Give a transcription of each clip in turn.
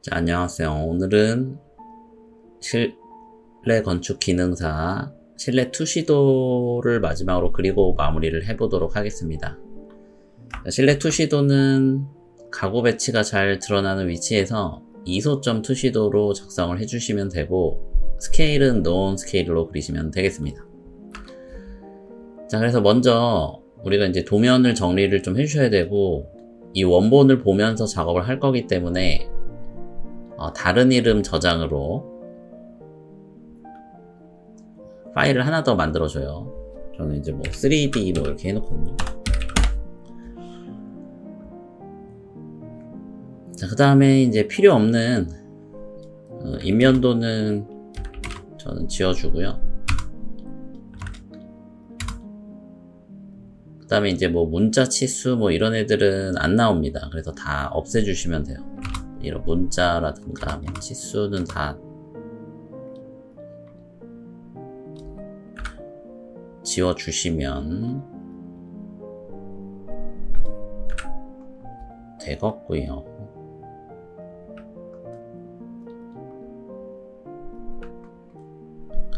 자, 안녕하세요. 오늘은 실내 건축 기능사 실내 투시도를 마지막으로 그리고 마무리를 해보도록 하겠습니다. 자, 실내 투시도는 가구 배치가 잘 드러나는 위치에서 이소점 투시도로 작성을 해주시면 되고, 스케일은 노온 스케일로 그리시면 되겠습니다. 자, 그래서 먼저 우리가 이제 도면을 정리를 좀 해주셔야 되고, 이 원본을 보면서 작업을 할 거기 때문에 다른 이름 저장으로 파일을 하나 더 만들어줘요. 저는 이제 뭐 3D 뭐 이렇게 해놓거든요. 자, 그 다음에 이제 필요 없는 인면도는 저는 지워주고요. 그 다음에 이제 뭐 문자 치수 뭐 이런 애들은 안 나옵니다. 그래서 다 없애주시면 돼요. 이런 문자라든가 뭐 치수는 다 지워주시면 되겠고요.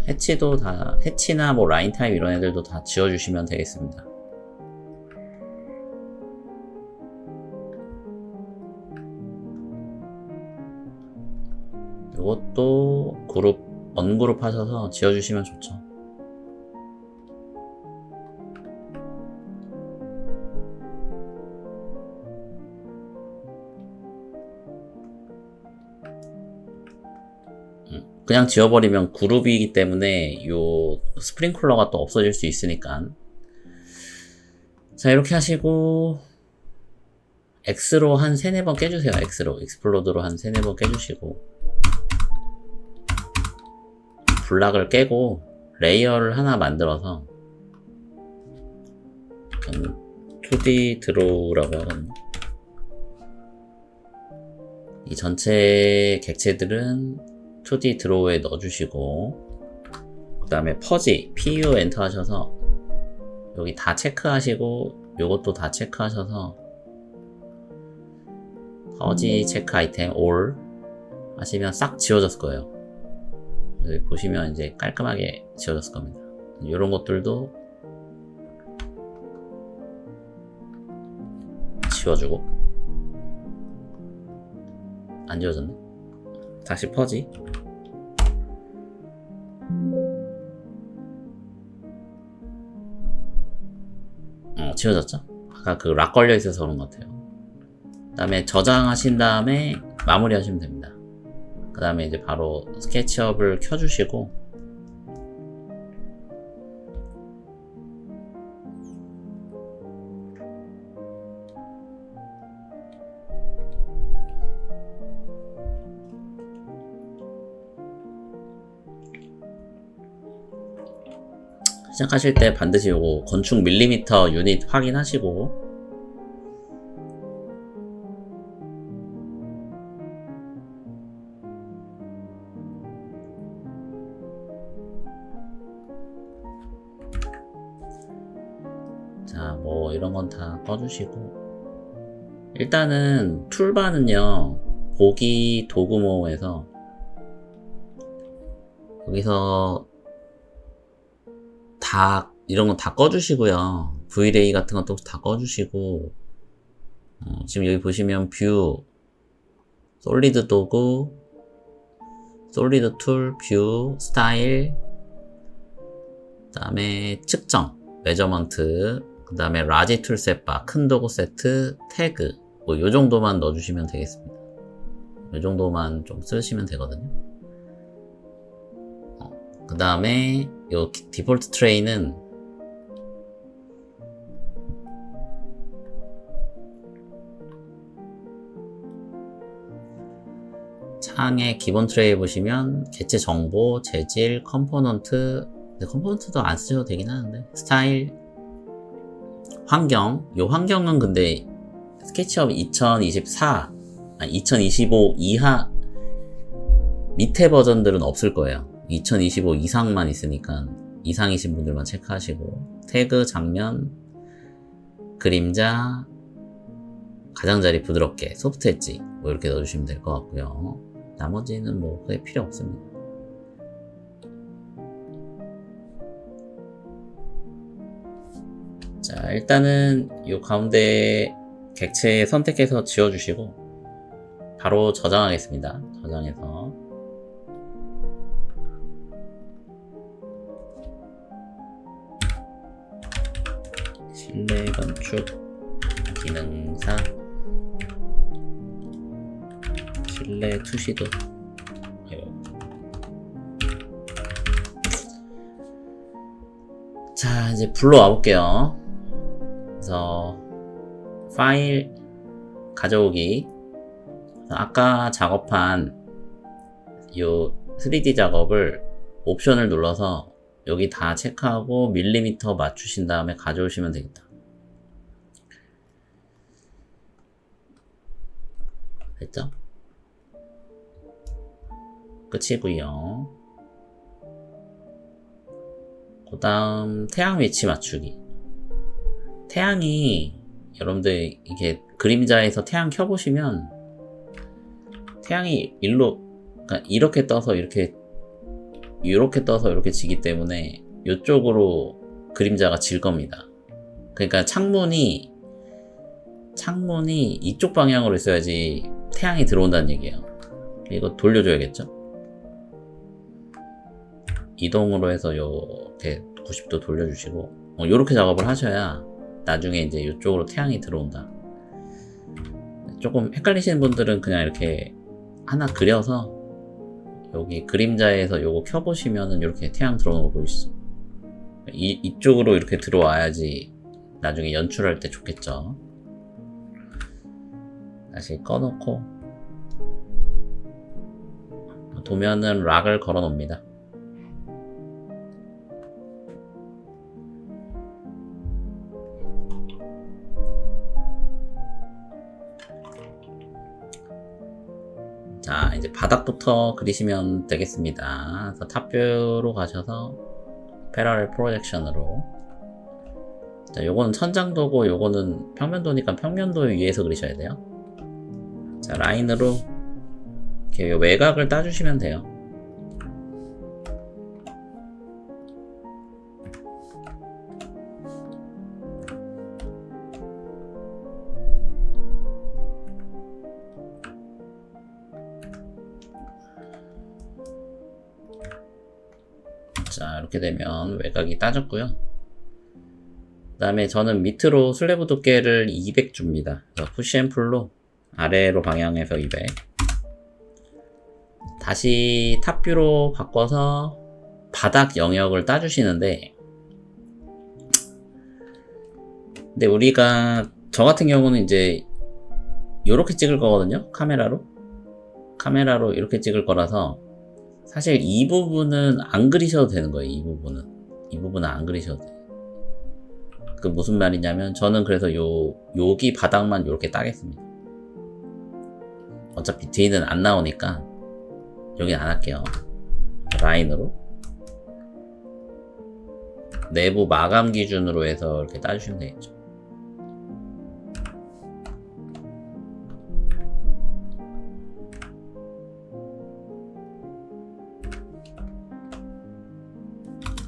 해치도 다, 해치나 뭐 라인 타입 이런 애들도 다 지워주시면 되겠습니다. 이것도 그룹, 언그룹 하셔서 지워주시면 좋죠. 그냥 지워버리면 그룹이기 때문에 요 스프링클러가 또 없어질 수 있으니까. 자, 이렇게 하시고 X로 한 3-4번 깨주세요. X로, 익스플로드로 한 3-4번 깨주시고 블락을 깨고 레이어를 하나 만들어서 2D 드로우라고 하거든요. 이 전체 객체들은 2D 드로우에 넣어주시고, 그 다음에 퍼지, PU 엔터 하셔서 여기 다 체크하시고 요것도 다 체크하셔서 퍼지 체크 아이템 all 하시면 싹 지워졌을 거예요. 여기 보시면 이제 깔끔하게 지워졌을 겁니다. 이런 것들도 지워주고, 안 지워졌네. 다시 퍼지. 지워졌죠? 아까 그 락 걸려 있어서 그런 것 같아요. 그 다음에 저장하신 다음에 마무리 하시면 됩니다. 그 다음에 이제 바로 스케치업을 켜주시고, 시작하실 때 반드시 요거 건축 밀리미터 유닛 확인하시고, 자, 뭐 이런 건 다 꺼주시고, 일단은 툴바는요, 보기 도구모에서 여기서 다 이런 건 다 꺼주시고요. Vray 같은 것도 다 꺼주시고, 지금 여기 보시면 뷰, 솔리드 도구, 솔리드 툴, 뷰, 스타일, 그 다음에 측정, 메저먼트, 그 다음에 라지 툴 셋바, 큰 도구 세트, 태그, 뭐 요 정도만 넣어주시면 되겠습니다. 요 정도만 좀 쓰시면 되거든요. 그 다음에 요 디폴트 트레이는 창의 기본 트레이 보시면 객체 정보, 재질, 컴포넌트, 근데 컴포넌트도 안 쓰셔도 되긴 하는데, 스타일, 환경. 요 환경은 근데 스케치업 2024, 2025 이하 밑에 버전들은 없을 거예요. 2025 이상만 있으니까 이상이신 분들만 체크하시고, 태그, 장면, 그림자, 가장자리 부드럽게, 소프트 엣지, 뭐 이렇게 넣어주시면 될 것 같고요. 나머지는 뭐 그게 필요 없습니다. 자, 일단은 이 가운데 객체 선택해서 지워주시고 바로 저장하겠습니다. 저장해서 실내 건축 기능사 실내 투시도. 자, 이제 불러와 볼게요. 그래서 파일 가져오기. 아까 작업한 요 3D 작업을 옵션을 눌러서 여기 다 체크하고 밀리미터 맞추신 다음에 가져오시면 되겠다. 됐죠? 끝이고요. 그 다음 태양 위치 맞추기. 태양이 여러분들 이게 그림자에서 태양 켜보시면 태양이 일로, 그러니까 이렇게 떠서 이렇게 떠서 이렇게 지기 때문에 이쪽으로 그림자가 질 겁니다. 그러니까 창문이 이쪽 방향으로 있어야지 태양이 들어온다는 얘기예요. 이거 돌려줘야겠죠? 이동으로 해서 이렇게 90도 돌려주시고 이렇게 작업을 하셔야 나중에 이제 이쪽으로 태양이 들어온다. 조금 헷갈리시는 분들은 그냥 이렇게 하나 그려서 여기 그림자에서 요거 켜보시면은 이렇게 태양 들어오는 거 보이시죠? 이쪽으로 이렇게 들어와야지 나중에 연출할 때 좋겠죠. 다시 꺼놓고 도면은 락을 걸어 놓습니다. 자, 이제 바닥부터 그리시면 되겠습니다. 그래서 탑뷰로 가셔서 패러렐 프로젝션으로. 자, 요거는 천장도고 요거는 평면도니까 평면도 위에서 그리셔야 돼요. 자, 라인으로 이렇게 요 외곽을 따주시면 돼요. 자, 이렇게 되면 외곽이 따졌고요. 그 다음에 저는 밑으로 슬래브 두께를 200 줍니다. 푸시 앤 풀로 아래로 방향해서 200. 다시 탑뷰로 바꿔서 바닥 영역을 따주시는데, 근데 우리가 저 같은 경우는 이제 이렇게 찍을 거거든요. 카메라로 이렇게 찍을 거라서 사실 이 부분은 안 그리셔도 되는 거예요. 이 부분은 안 그리셔도 돼요. 그 무슨 말이냐면 저는 그래서 여기 바닥만 이렇게 따겠습니다. 어차피 뒤는 안 나오니까 여긴 안 할게요. 라인으로 내부 마감 기준으로 해서 이렇게 따주시면 되겠죠.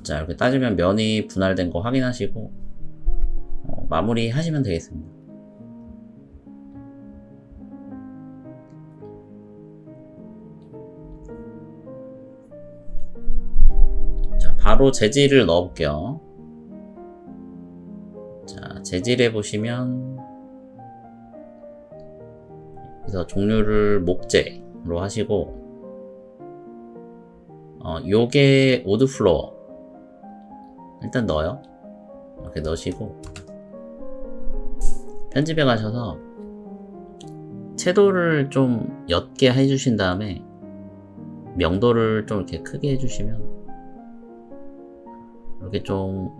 자, 이렇게 따지면 면이 분할된 거 확인하시고 마무리 하시면 되겠습니다. 자, 바로 재질을 넣어 볼게요. 자, 재질해 보시면 그래서 종류를 목재로 하시고 요게 오드 플로어 일단 넣어요. 이렇게 넣으시고 편집에 가셔서 채도를 좀 옅게 해주신 다음에 명도를 좀 이렇게 크게 해주시면 이렇게 좀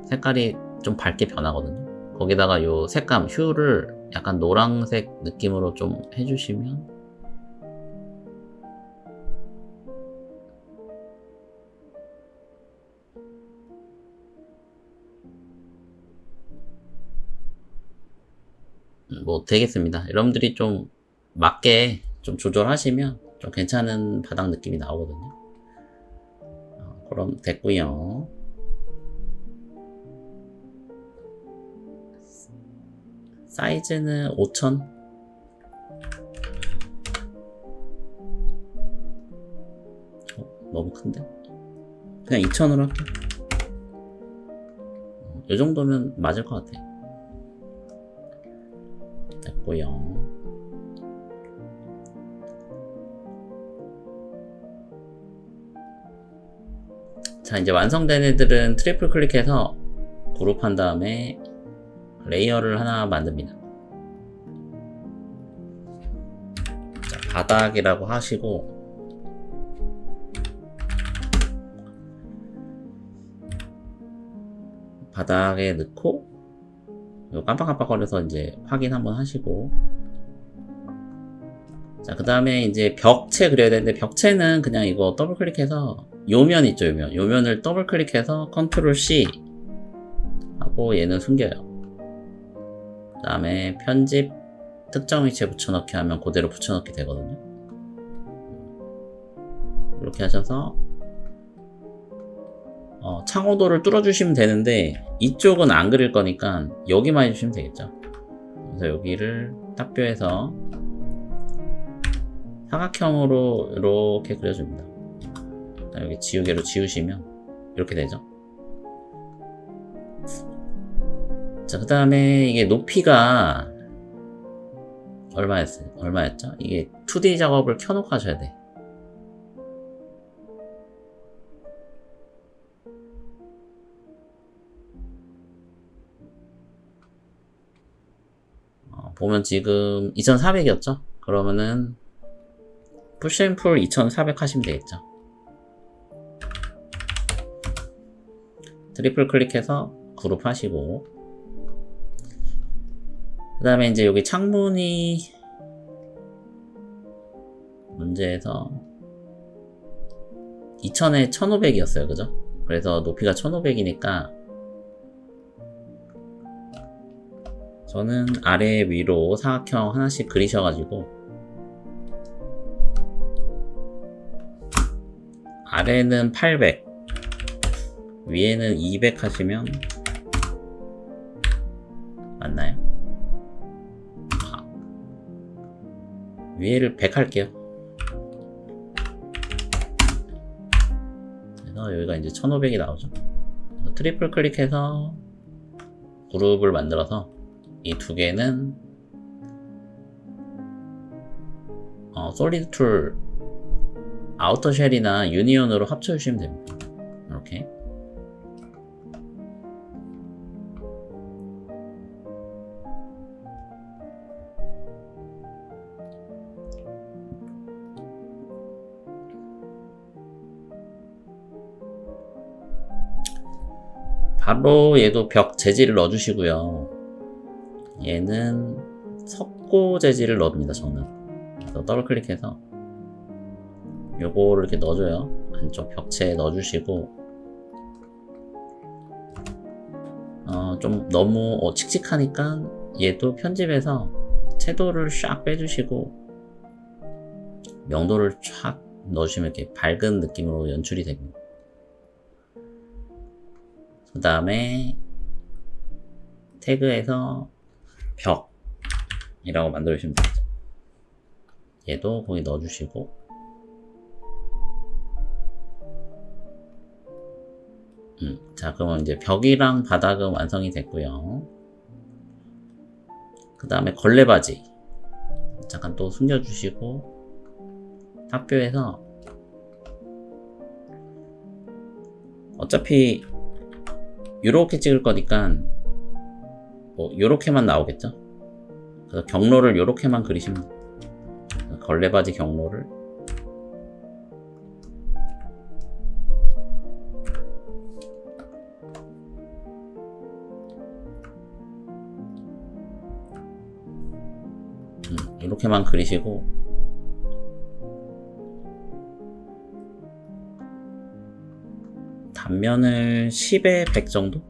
색깔이 좀 밝게 변하거든요. 거기다가 요 색감 휴를 약간 노란색 느낌으로 좀 해주시면 뭐 되겠습니다. 여러분들이 좀 맞게 좀 조절하시면 좀 괜찮은 바닥 느낌이 나오거든요. 그럼 됐고요. 사이즈는 5000. 너무 큰데? 그냥 2000으로 할게요. 이 정도면 맞을 것 같아. 됐고요. 자, 이제 완성된 애들은 트리플 클릭해서 그룹한 다음에 레이어를 하나 만듭니다. 자, 바닥이라고 하시고 바닥에 넣고 깜빡깜빡거려서 이제 확인 한번 하시고, 자, 그 다음에 이제 벽체 그려야 되는데 벽체는 그냥 이거 더블 클릭해서 요면 있죠, 요면을 더블 클릭해서 컨트롤 C 하고 얘는 숨겨요. 그 다음에 편집 특정 위치에 붙여넣기 하면 그대로 붙여넣기 되거든요. 이렇게 하셔서 창호도를 뚫어주시면 되는데 이쪽은 안 그릴 거니까 여기만 해주시면 되겠죠. 그래서 여기를 탁표해서 사각형으로 이렇게 그려줍니다. 여기 지우개로 지우시면 이렇게 되죠. 자, 그 다음에 이게 높이가 얼마였죠? 이게 2D 작업을 켜놓고 하셔야 돼. 보면 지금 2400이었죠? 그러면은 푸시앤풀 2400 하시면 되겠죠. 트리플 클릭해서 그룹 하시고, 그 다음에 이제 여기 창문이 문제에서 2000에 1500이었어요. 그죠? 그래서 높이가 1500이니까 저는 아래 위로 사각형 하나씩 그리셔가지고 아래는 800 위에는 200 하시면 맞나요? 위에를 100 할게요. 그래서 여기가 이제 1500이 나오죠. 트리플 클릭해서 그룹을 만들어서 이 두 개는 솔리드 툴 아우터 쉘이나 유니온으로 합쳐주시면 됩니다. 이렇게. 바로 얘도 벽 재질을 넣어주시고요. 얘는 석고 재질을 넣습니다. 저는 그래서 더블 클릭해서 요거를 이렇게 넣어줘요. 안쪽 벽체에 넣어주시고, 좀 너무 칙칙하니까 얘도 편집해서 채도를 샥 빼주시고 명도를 쫙 넣어주시면 이렇게 밝은 느낌으로 연출이 됩니다. 그 다음에 태그에서 벽이라고 만들어주시면 되죠. 얘도 거기 넣어주시고, 자, 그러면 이제 벽이랑 바닥은 완성이 됐고요. 그 다음에 걸레바지 잠깐 또 숨겨주시고 탁표해서 어차피 요렇게 찍을 거니까 뭐 요렇게만 나오겠죠. 그래서 경로를 요렇게만 그리시면 돼요. 걸레바지 경로를 이렇게만 그리시고, 단면을 10에 100 정도?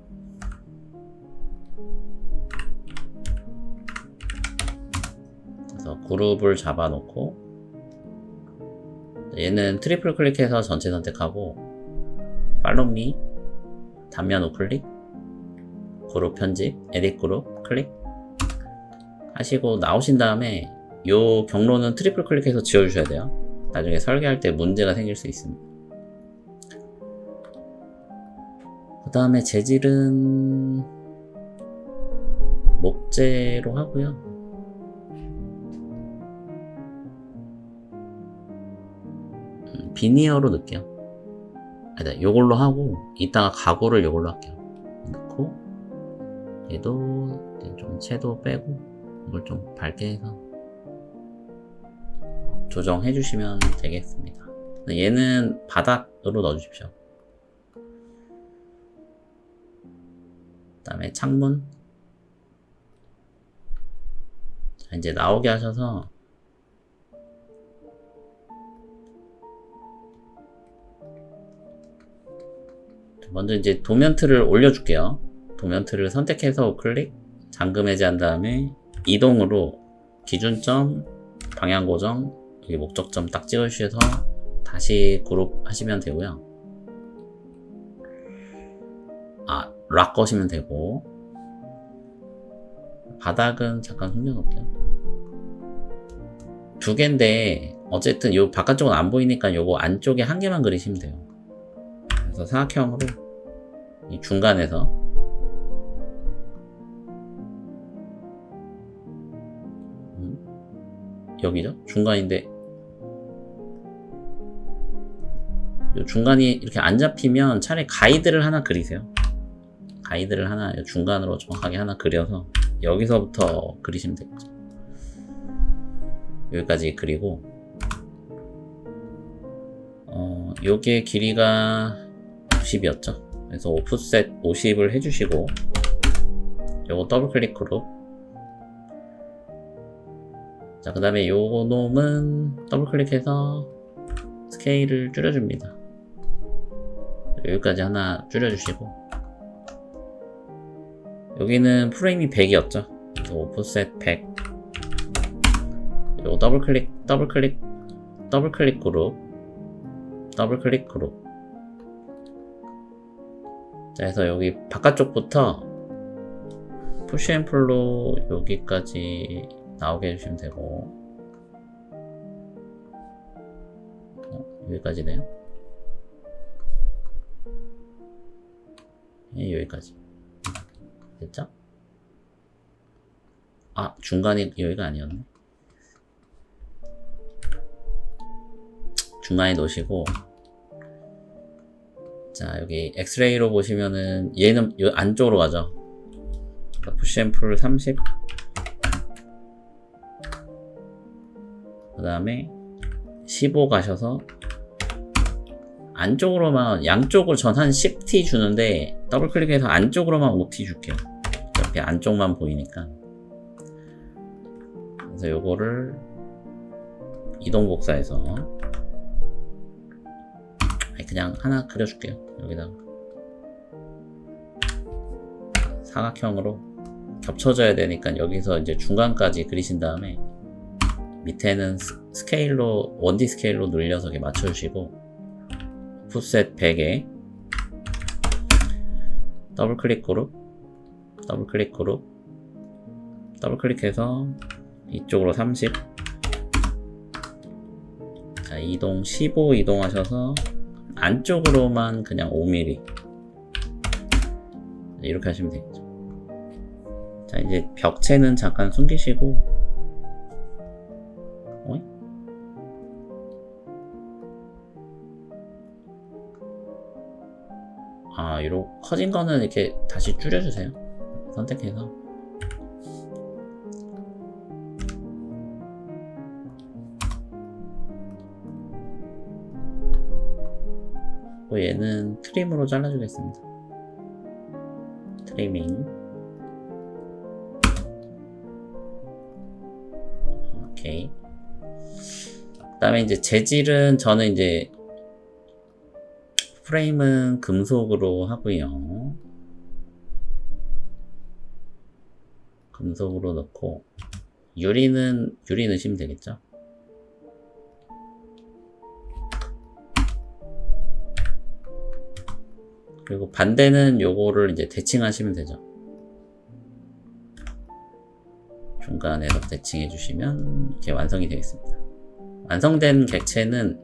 그래서 그룹을 잡아놓고 얘는 트리플 클릭해서 전체 선택하고 팔로우 미 단면 우클릭 그룹 편집 에딧 그룹 클릭 하시고 나오신 다음에 요 경로는 트리플 클릭해서 지워주셔야 돼요. 나중에 설계할 때 문제가 생길 수 있습니다. 그 다음에 재질은 목재로 하고요. 비니어로 넣을게요. 아니다, 요걸로 하고 이따가 가구를 요걸로 할게요. 넣고 얘도 좀 채도 빼고 이걸 좀 밝게 해서 조정해 주시면 되겠습니다. 얘는 바닥으로 넣어 주십시오. 그 다음에 창문 자, 이제 나오게 하셔서 먼저 이제 도면틀을 올려줄게요. 도면틀을 선택해서 클릭, 잠금 해제한 다음에 이동으로 기준점, 방향 고정, 여기 목적점 딱 찍어주셔서 다시 그룹 하시면 되고요. 락 거시면 되고 바닥은 잠깐 숨겨놓을게요. 두 개인데 어쨌든 요 바깥쪽은 안 보이니까 요거 안쪽에 한 개만 그리시면 돼요. 그래서 사각형으로 이 중간에서 여기죠? 중간인데 요 중간이 이렇게 안 잡히면 차라리 가이드를 하나 그리세요. 가이드를 하나 중간으로 정확하게 하나 그려서 여기서부터 그리시면 되겠죠. 여기까지 그리고 요게 길이가 90이었죠. 그래서 오프셋 50을 해주시고 요거 더블 클릭으로 자, 그 다음에 요거 놈은 더블 클릭해서 스케일을 줄여줍니다. 여기까지 하나 줄여주시고 여기는 프레임이 100이었죠. 그래서 오프셋 100 요거 더블 클릭 그룹 자, 해서 여기 바깥쪽부터 푸시 앤 풀로 여기까지 나오게 해주시면 되고 여기까지네요. 예, 여기까지 됐죠? 중간이 여기가 아니었네. 중간에 놓으시고 자, 여기 엑스레이로 보시면은 얘는 요 안쪽으로 가죠. 푸시 앤 풀 30 그 다음에 15 가셔서 안쪽으로만 양쪽을 전 한 10T 주는데 더블 클릭해서 안쪽으로만 5T 줄게요. 어차피 안쪽만 보이니까. 그래서 요거를 이동 복사해서 그냥 하나 그려줄게요. 여기다가 사각형으로 겹쳐져야 되니까 여기서 이제 중간까지 그리신 다음에 밑에는 스케일로 1D 스케일로 늘려서 이렇게 맞춰주시고 오프셋 100에 더블 클릭 그룹 더블 클릭해서 이쪽으로 30 자, 이동 15 이동하셔서 안쪽으로만 그냥 5mm 이렇게 하시면 되겠죠. 자, 이제 벽체는 잠깐 숨기시고 이렇게 커진 거는 이렇게 다시 줄여주세요. 선택해서 얘는 트림으로 잘라주겠습니다. 트리밍 오케이. 그 다음에 이제 재질은 저는 이제 프레임은 금속으로 하고요. 금속으로 넣고 유리 넣으시면 되겠죠. 그리고 반대는 요거를 이제 대칭하시면 되죠. 중간에서 대칭해 주시면 이렇게 완성이 되겠습니다. 완성된 객체는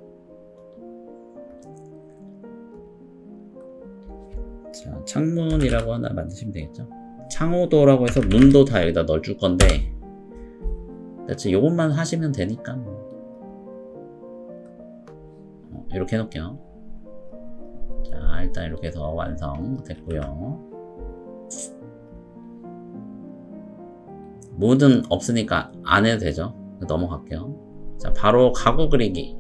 자, 창문이라고 하나 만드시면 되겠죠. 창호도라고 해서 문도 다 여기다 넣어줄 건데 대체 요것만 하시면 되니까 이렇게 해놓을게요. 자, 일단 이렇게 해서 완성 됐고요. 문은 없으니까 안 해도 되죠. 넘어갈게요. 자, 바로 가구 그리기.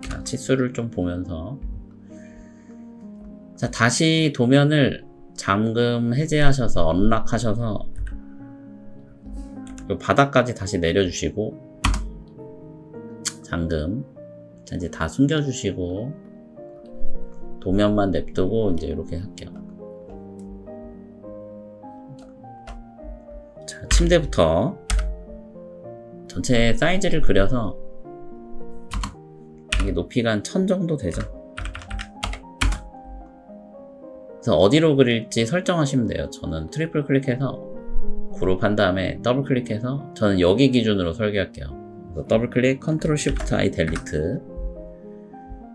자, 치수를 좀 보면서 자, 다시 도면을 잠금 해제하셔서 언락하셔서 요 바닥까지 다시 내려주시고 잠금. 자, 이제 다 숨겨주시고 도면만 냅두고 이제 이렇게 할게요. 자, 침대부터 전체 사이즈를 그려서 이게 높이가 한 1000 정도 되죠. 그래서 어디로 그릴지 설정하시면 돼요. 저는 트리플 클릭해서 그룹 한 다음에 더블 클릭해서 저는 여기 기준으로 설계할게요. 그래서 더블 클릭, 컨트롤 쉬프트 I 델리트.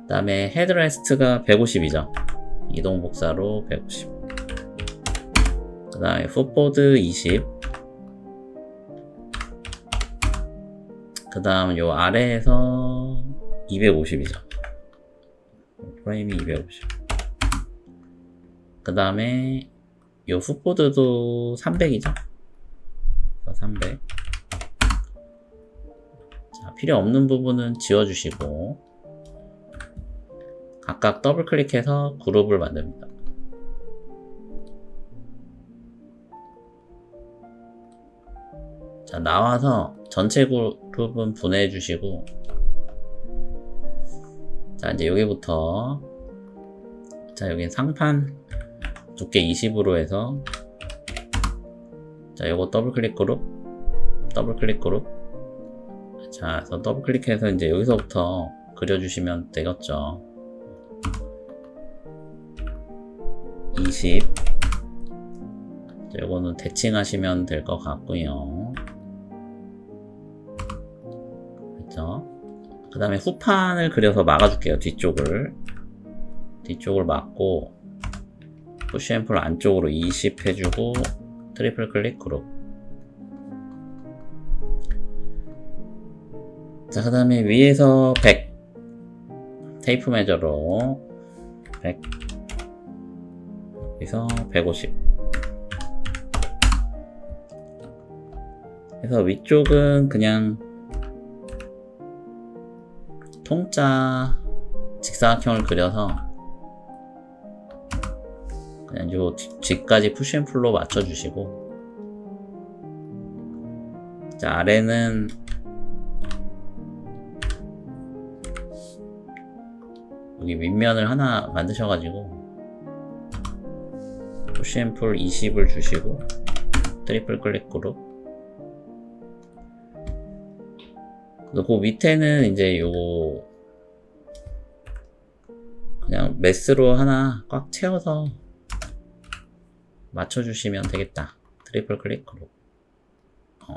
그 다음에 헤드레스트가 150이죠. 이동 복사로 150. 그 다음에 풋보드 20. 그 다음 요 아래에서 250이죠. 프레임이 250. 그 다음에 요 풋보드도 300이죠. 300. 자, 필요 없는 부분은 지워주시고 각각 더블 클릭해서 그룹을 만듭니다. 자, 나와서 전체 그룹은 분해해 주시고 자, 이제 여기부터 자, 여기 상판 두께 20으로 해서 자, 요거 더블 클릭 그룹 더블 클릭 그룹 자, 그래서 더블 클릭해서 이제 여기서부터 그려주시면 되겠죠. 20. 자, 요거는 대칭하시면 될 것 같고요. 그렇죠? 그 다음에 후판을 그려서 막아줄게요. 뒤쪽을 막고 푸시 앰플 안쪽으로 20 해주고 트리플 클릭 그룹. 자, 그 다음에 위에서 100 테이프 메저로 100 여기서 150 그래서 위쪽은 그냥 통짜 직사각형을 그려서 그냥 요 뒤까지 푸시앤풀로 맞춰주시고 자, 아래는 여기 윗면을 하나 만드셔가지고 푸시앤풀 20을 주시고 트리플 클릭 그룹. 그 밑에는 이제 요거 그냥 메스로 하나 꽉 채워서 맞춰주시면 되겠다. 트리플 클릭 그룹.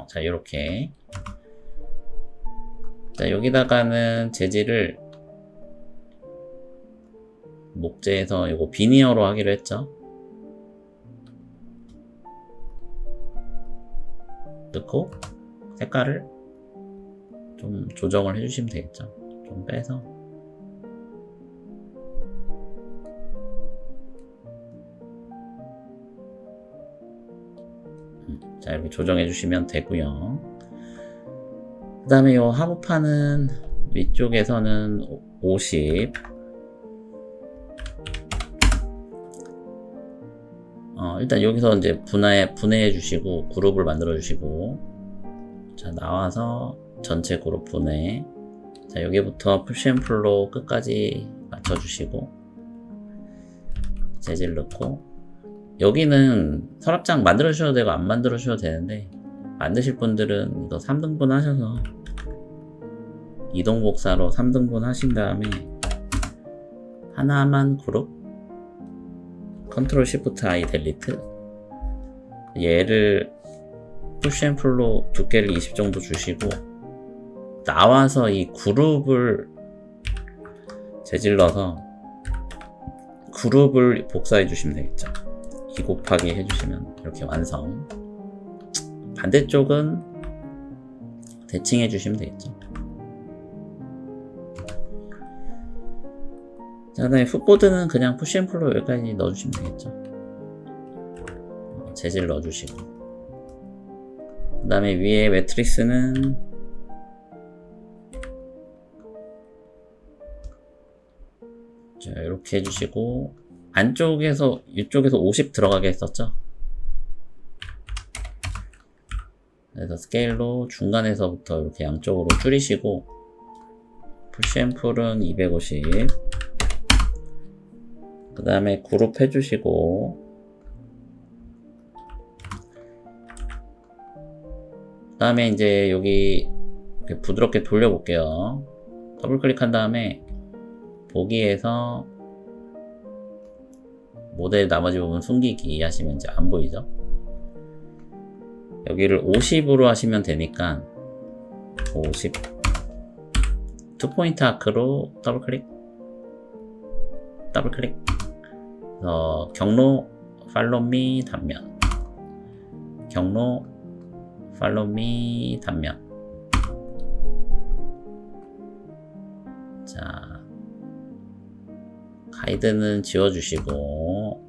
자, 요렇게. 자, 여기다가는 재질을 목재에서 요거 비니어로 하기로 했죠. 넣고 색깔을 좀 조정을 해주시면 되겠죠. 좀 빼서 자, 이렇게 조정해 주시면 되고요. 그 다음에 요 하부판은 위쪽에서는 50 일단 여기서 이제 분해해 주시고 그룹을 만들어 주시고 자, 나와서 전체 그룹 분해. 자, 여기부터 푸시앤풀로 끝까지 맞춰 주시고 재질 넣고 여기는 서랍장 만들어 주셔도 되고 안 만들어 주셔도 되는데 만드실 분들은 이거 3등분 하셔서 이동 복사로 3등분 하신 다음에 하나만 그룹 컨트롤 시프트 I 델리트 얘를 푸시 앤 풀로 두께를 20 정도 주시고 나와서 이 그룹을 재질러서 그룹을 복사해 주시면 되겠죠. 2 곱하기 해주시면 이렇게 완성. 반대쪽은 대칭해 주시면 되겠죠. 자, 그 다음에 풋보드는 그냥 푸시 앤 풀로 여기까지 넣어주시면 되겠죠. 재질 넣어주시고 그 다음에 위에 매트리스는 자, 이렇게 해주시고 안쪽에서 이쪽에서 50 들어가게 했었죠. 그래서 스케일로 중간에서부터 이렇게 양쪽으로 줄이시고 푸시 앤 풀은 250 그 다음에 그룹 해주시고 그 다음에 이제 여기 이렇게 부드럽게 돌려볼게요. 더블 클릭한 다음에 보기에서 모델 나머지 부분 숨기기 하시면 이제 안 보이죠? 여기를 50으로 하시면 되니까 50 2포인트 아크로 더블 클릭 그래서 경로 팔로우 미 단면 경로 팔로우 미 단면 자 가이드는 지워주시고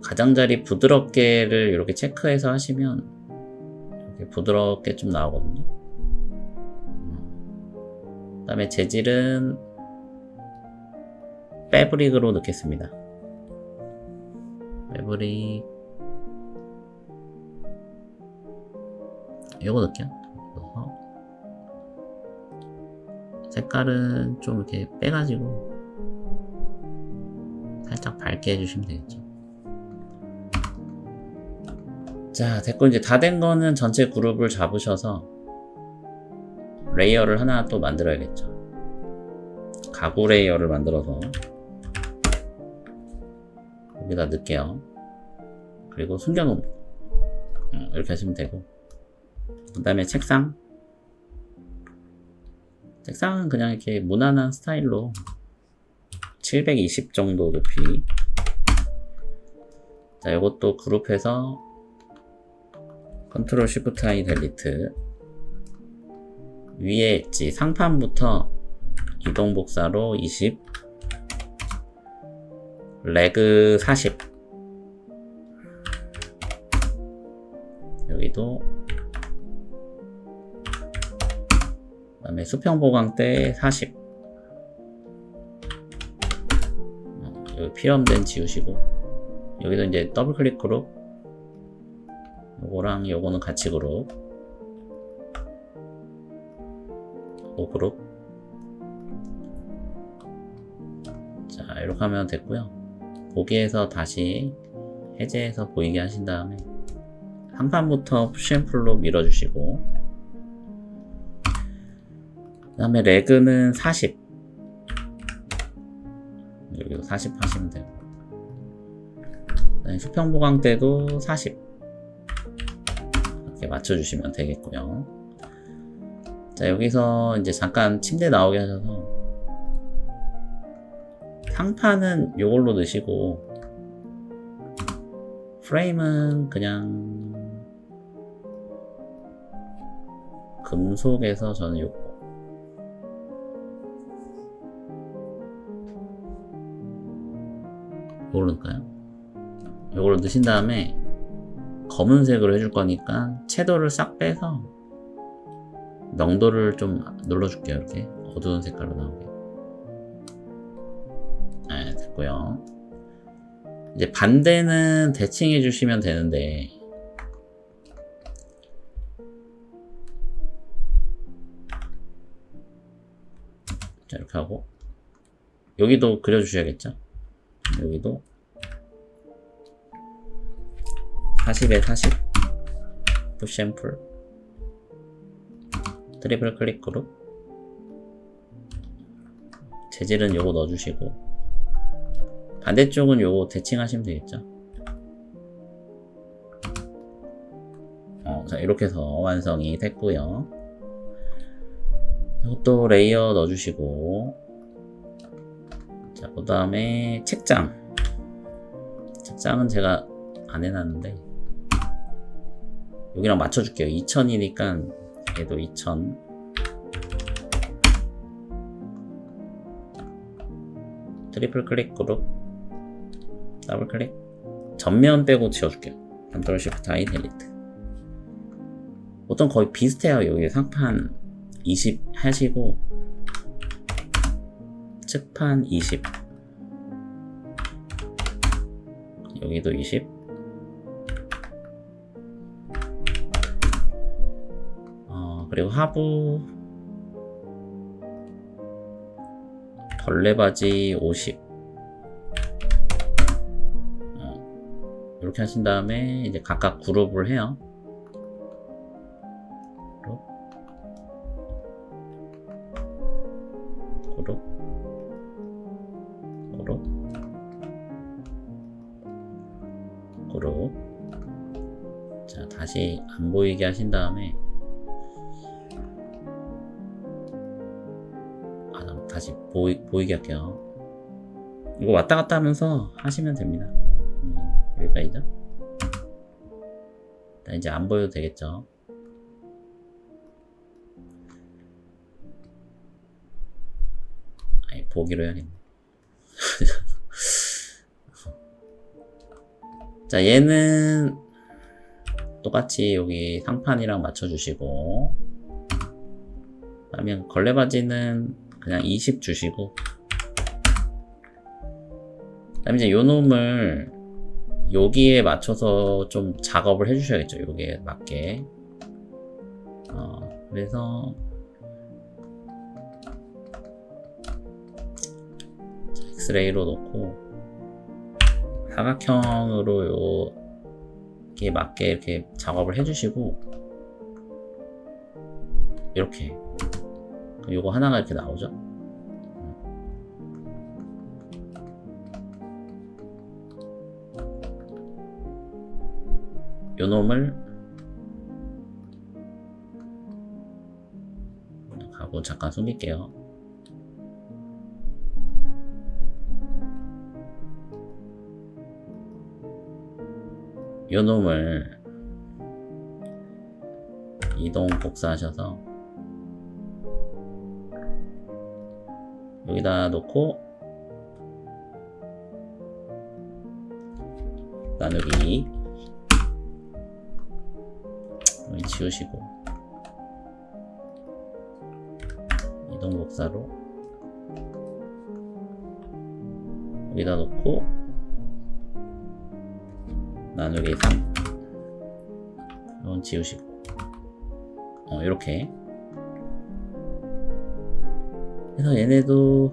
가장자리 부드럽게를 이렇게 체크해서 하시면 이렇게 부드럽게 좀 나오거든요. 그 다음에 재질은 패브릭으로 넣겠습니다. 패브릭 이거 넣을게요. 넣어서 색깔은 좀 이렇게 빼가지고 살짝 밝게 해주시면 되겠죠. 자, 됐고 이제 다 된 거는 전체 그룹을 잡으셔서 레이어를 하나 또 만들어야겠죠. 가구 레이어를 만들어서 여기다 넣을게요. 그리고 숨겨놓은 이렇게 하시면 되고 그 다음에 책상은 그냥 이렇게 무난한 스타일로 720 정도 높이 자, 이것도 그룹해서 컨트롤 시프트 I 델리트 위에 있지 상판부터 이동 복사로 20 레그 40 여기도 그 다음에 수평 보강대 40 여기 필요 없는 데는 지우시고 여기도 이제 더블 클릭 그룹 요거랑 요거는 같이 그룹 5그룹 자 이렇게 하면 됐고요. 보기에서 다시 해제해서 보이게 하신 다음에 상판부터 푸시 앤 풀로 밀어주시고 그 다음에 레그는 40 여기도 40 하시면 되고 그 다음에 수평 보강대도 40 이렇게 맞춰주시면 되겠고요. 자 여기서 이제 잠깐 침대 나오게 하셔서 상판은 요걸로 넣으시고 프레임은 그냥 금속에서 저는 요거 요걸로 넣을까요? 요걸로 넣으신 다음에 검은색으로 해줄 거니까 채도를 싹 빼서 명도를 좀 눌러줄게요. 이렇게 어두운 색깔로 나오게. 네, 됐고요. 이제 반대는 대칭해 주시면 되는데 자 이렇게 하고 여기도 그려주셔야겠죠. 여기도 40에 40 푸시앤풀 트리플 클릭 그룹 재질은 요거 넣어주시고 반대쪽은 요거 대칭하시면 되겠죠. 자, 이렇게 해서 완성이 됐고요. 이것도 레이어 넣어주시고, 자, 그 다음에 책장은 제가 안 해놨는데 여기랑 맞춰줄게요. 2000이니까 얘도 2000. 트리플 클릭 그룹 더블 클릭 전면 빼고 지워줄게요. 컨트롤 시프트 I 델리트. 보통 거의 비슷해요. 여기 상판 20 하시고 측판 20 여기도 20 그리고 하부 걸레바지 50 이렇게 하신 다음에 이제 각각 그룹을 해요. 그룹. 자, 다시 안 보이게 하신 다음에 다시 보이게 할게요. 이거 왔다 갔다 하면서 하시면 됩니다. 여기까지죠. 이제 안 보여도 되겠죠. 아니, 보기로 해야겠네. 자, 얘는 똑같이 여기 상판이랑 맞춰주시고, 그러면 걸레바지는 그냥 20 주시고, 그 다음에 이제 요 놈을 여기에 맞춰서 좀 작업을 해주셔야겠죠. 여기에 맞게. 그래서 엑스레이로 놓고 사각형으로 여기에 맞게 이렇게 작업을 해주시고, 이렇게 요거 하나가 이렇게 나오죠. 요 놈을 하고 잠깐 숨길게요. 요 놈을 이동 복사하셔서 여기다 놓고 나누기 여기 지우시고 이동 복사로 여기다 놓고 나누기 3 이건 지우시고 이렇게 그래서 얘네도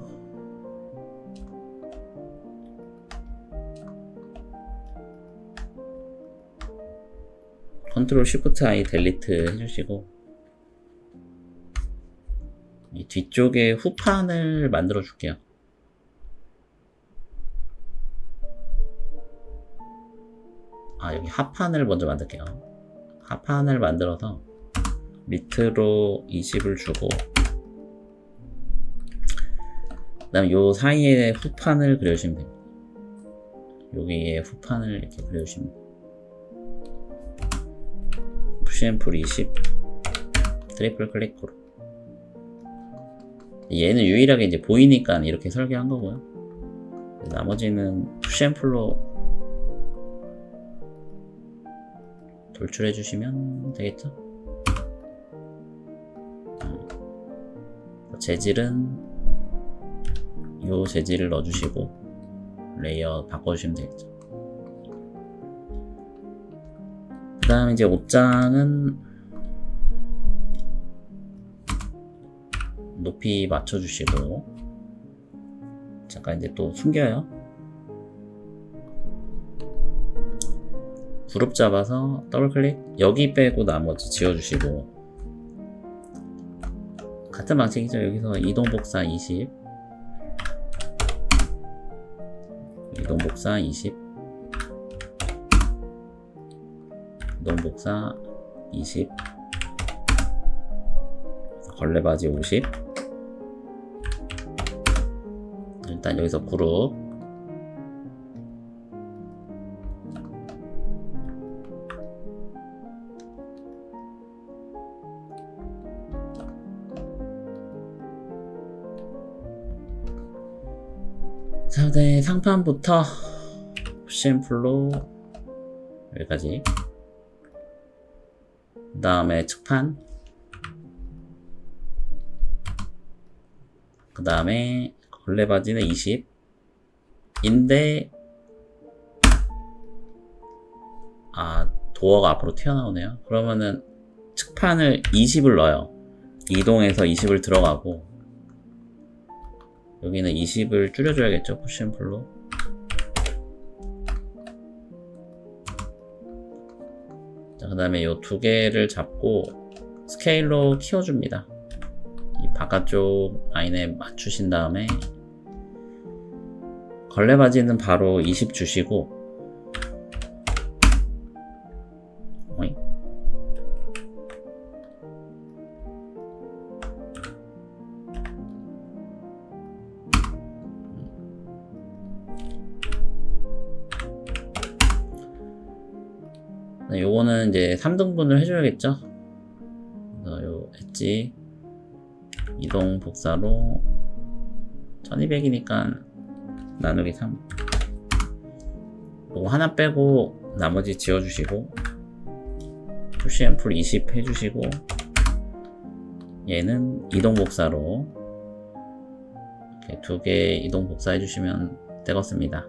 컨트롤 시프트 I 델리트 해주시고 이 뒤쪽에 후판을 만들어 줄게요. 여기 하판을 먼저 만들게요. 하판을 만들어서 밑으로 20을 주고 그 다음에 요 사이에 후판을 그려주시면 됩니다. 여기에 후판을 이렇게 그려주시면 됩니다. 푸시앤풀 20 트리플 클릭으로 얘는 유일하게 이제 보이니까 이렇게 설계한 거고요. 나머지는 푸시앤풀로 돌출해 주시면 되겠죠. 재질은 요 재질을 넣어주시고 레이어 바꿔주시면 되겠죠. 그 다음 이제 옷장은 높이 맞춰주시고 잠깐 이제 또 숨겨요. 그룹 잡아서 더블 클릭, 여기 빼고 나머지 지워주시고, 같은 방식이죠. 여기서 이동 복사 20, 이동 복사 20, 이동 복사 20, 걸레바지 50. 일단 여기서 그룹, 자, 네, 상판부터 푸시앤플로 여기까지, 그 다음에 측판, 그 다음에 걸레바지는 20 인데, 도어가 앞으로 튀어나오네요. 그러면은 측판을 20을 넣어요. 이동해서 20을 들어가고, 여기는 20을 줄여줘야겠죠. 푸시앤플로. 자, 그 다음에 요 두 개를 잡고 스케일로 키워줍니다. 이 바깥쪽 라인에 맞추신 다음에 걸레바지는 바로 20 주시고, 요거는 이제 3등분을 해줘야겠죠. 그래서 요 엣지 이동 복사로 1200이니까 나누기 3. 요거 하나 빼고 나머지 지워주시고, 푸시앤풀 20 해주시고, 얘는 이동 복사로 이렇게 두 개 이동 복사 해주시면 되겠습니다.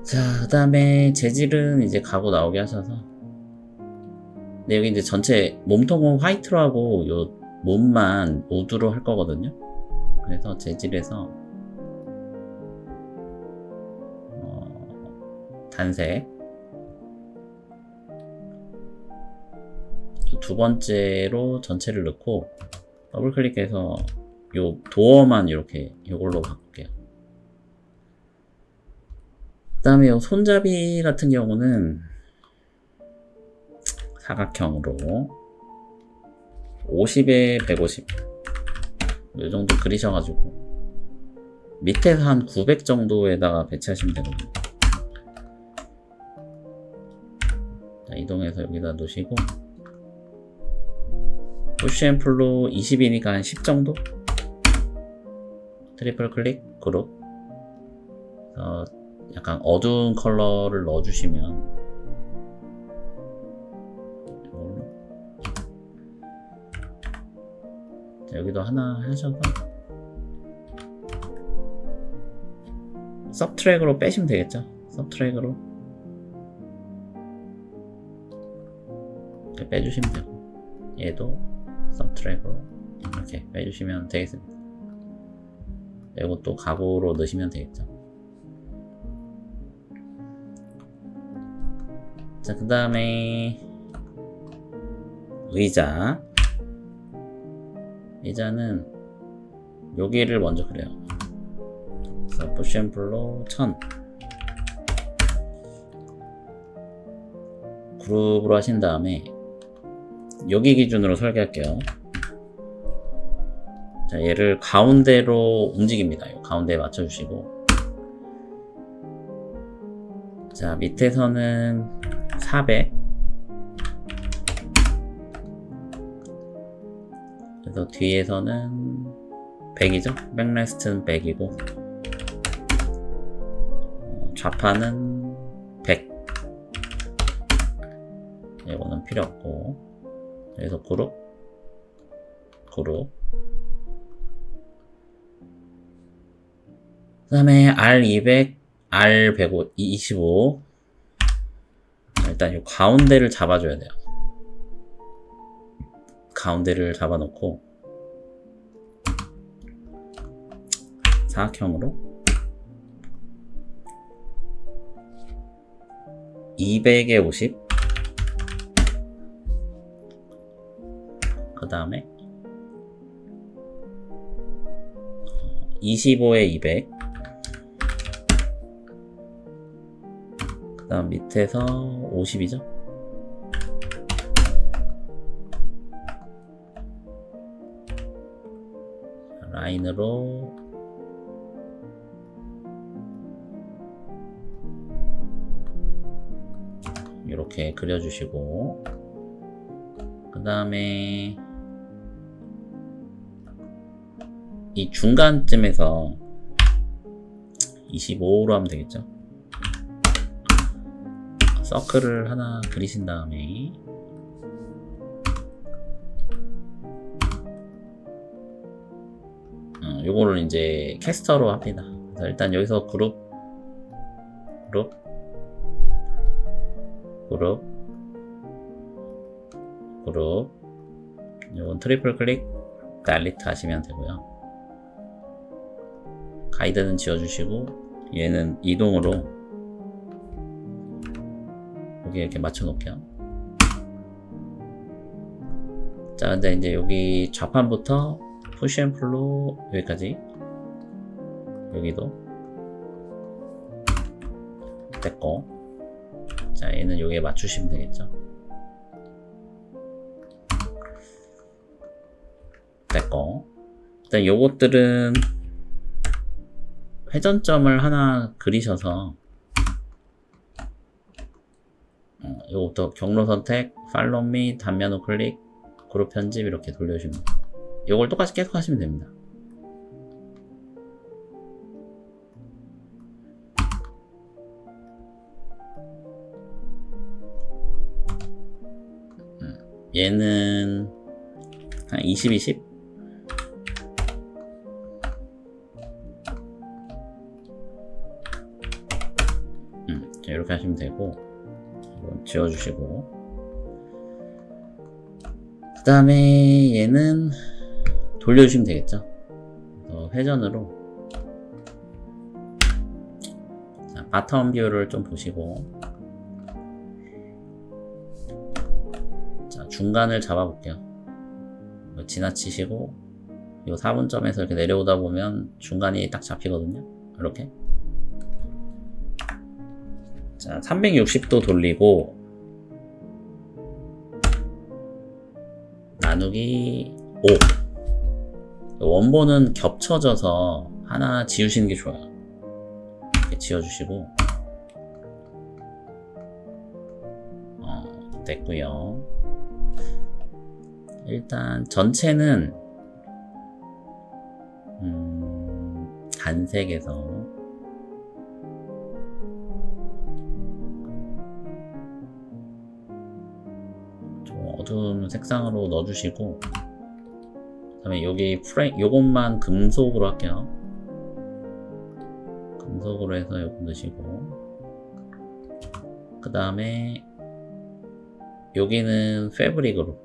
자, 그 다음에 재질은 이제 가구 나오게 하셔서, 근데 여기 이제 전체 몸통은 화이트로 하고 요 몸만 우드로 할 거거든요. 그래서 재질에서 단색, 두 번째로 전체를 넣고 더블 클릭해서 요 도어만 이렇게 요걸로 바꿀게요. 그 다음에 요 손잡이 같은 경우는 사각형으로 50에 150 이 정도 그리셔가지고 밑에서 한 900 정도에다가 배치하시면 되거든요. 자, 이동해서 여기다 놓으시고, 푸시앤풀로 20이니까 한 10 정도? 트리플 클릭, 그룹. 약간 어두운 컬러를 넣어주시면, 자, 여기도 하나 하셔서 서브트랙으로 빼시면 되겠죠. 서브트랙으로 이렇게 빼주시면 되고, 얘도 서브트랙으로 이렇게 빼주시면 되겠습니다. 이것도 가구로 넣으시면 되겠죠. 자, 그 다음에 의자는 여기를 먼저 그려요. 그래서 푸시앤풀로 1000 그룹으로 하신 다음에 여기 기준으로 설계할게요. 자, 얘를 가운데로 움직입니다. 가운데에 맞춰주시고, 자, 밑에서는 400, 그래서 뒤에서는 100이죠. 백레스트는 100이고, 좌파는 100. 이거는 필요 없고, 그래서 그룹, 그 다음에 R200, R125. 일단 이 가운데를 잡아줘야 돼요. 가운데를 잡아놓고 사각형으로 200에 50, 그 다음에 25에 200, 그 다음 밑에서 50이죠. 라인으로 이렇게 그려주시고, 그 다음에 이 중간쯤에서 25로 하면 되겠죠. 서클을 하나 그리신 다음에 요거를 이제 캐스터로 합니다. 그래서 일단 여기서 그룹 요건 트리플 클릭 달리트 하시면 되고요. 가이드는 지워주시고 얘는 이동으로 여기 이렇게 맞춰 놓을게요. 자, 근데 이제 여기 좌판부터 푸시 앤 풀로 여기까지, 여기도 됐고, 자, 얘는 여기에 맞추시면 되겠죠. 됐고, 일단 요것들은 회전점을 하나 그리셔서 요것부터 경로 선택, 팔로우 미, 단면 우클릭, 그룹 편집 이렇게 돌려주시면 돼요. 요걸 똑같이 계속 하시면 됩니다. 얘는 한 20, 20? 이렇게 하시면 되고, 이건 지워주시고, 그 다음에 얘는 돌려주시면 되겠죠. 회전으로, 자, 바텀 뷰를 좀 보시고, 자, 중간을 잡아볼게요. 지나치시고, 이 4분점에서 이렇게 내려오다 보면 중간이 딱 잡히거든요. 이렇게. 자, 360도 돌리고 나누기 5. 원본은 겹쳐져서 하나 지우시는 게 좋아요. 이렇게 지워주시고, 됐고요. 일단 전체는 단색에서 어두운 색상으로 넣어주시고, 그 다음에 여기 프레임, 요것만 금속으로 할게요. 금속으로 해서 요거 넣으시고, 그 다음에 여기는 패브릭으로,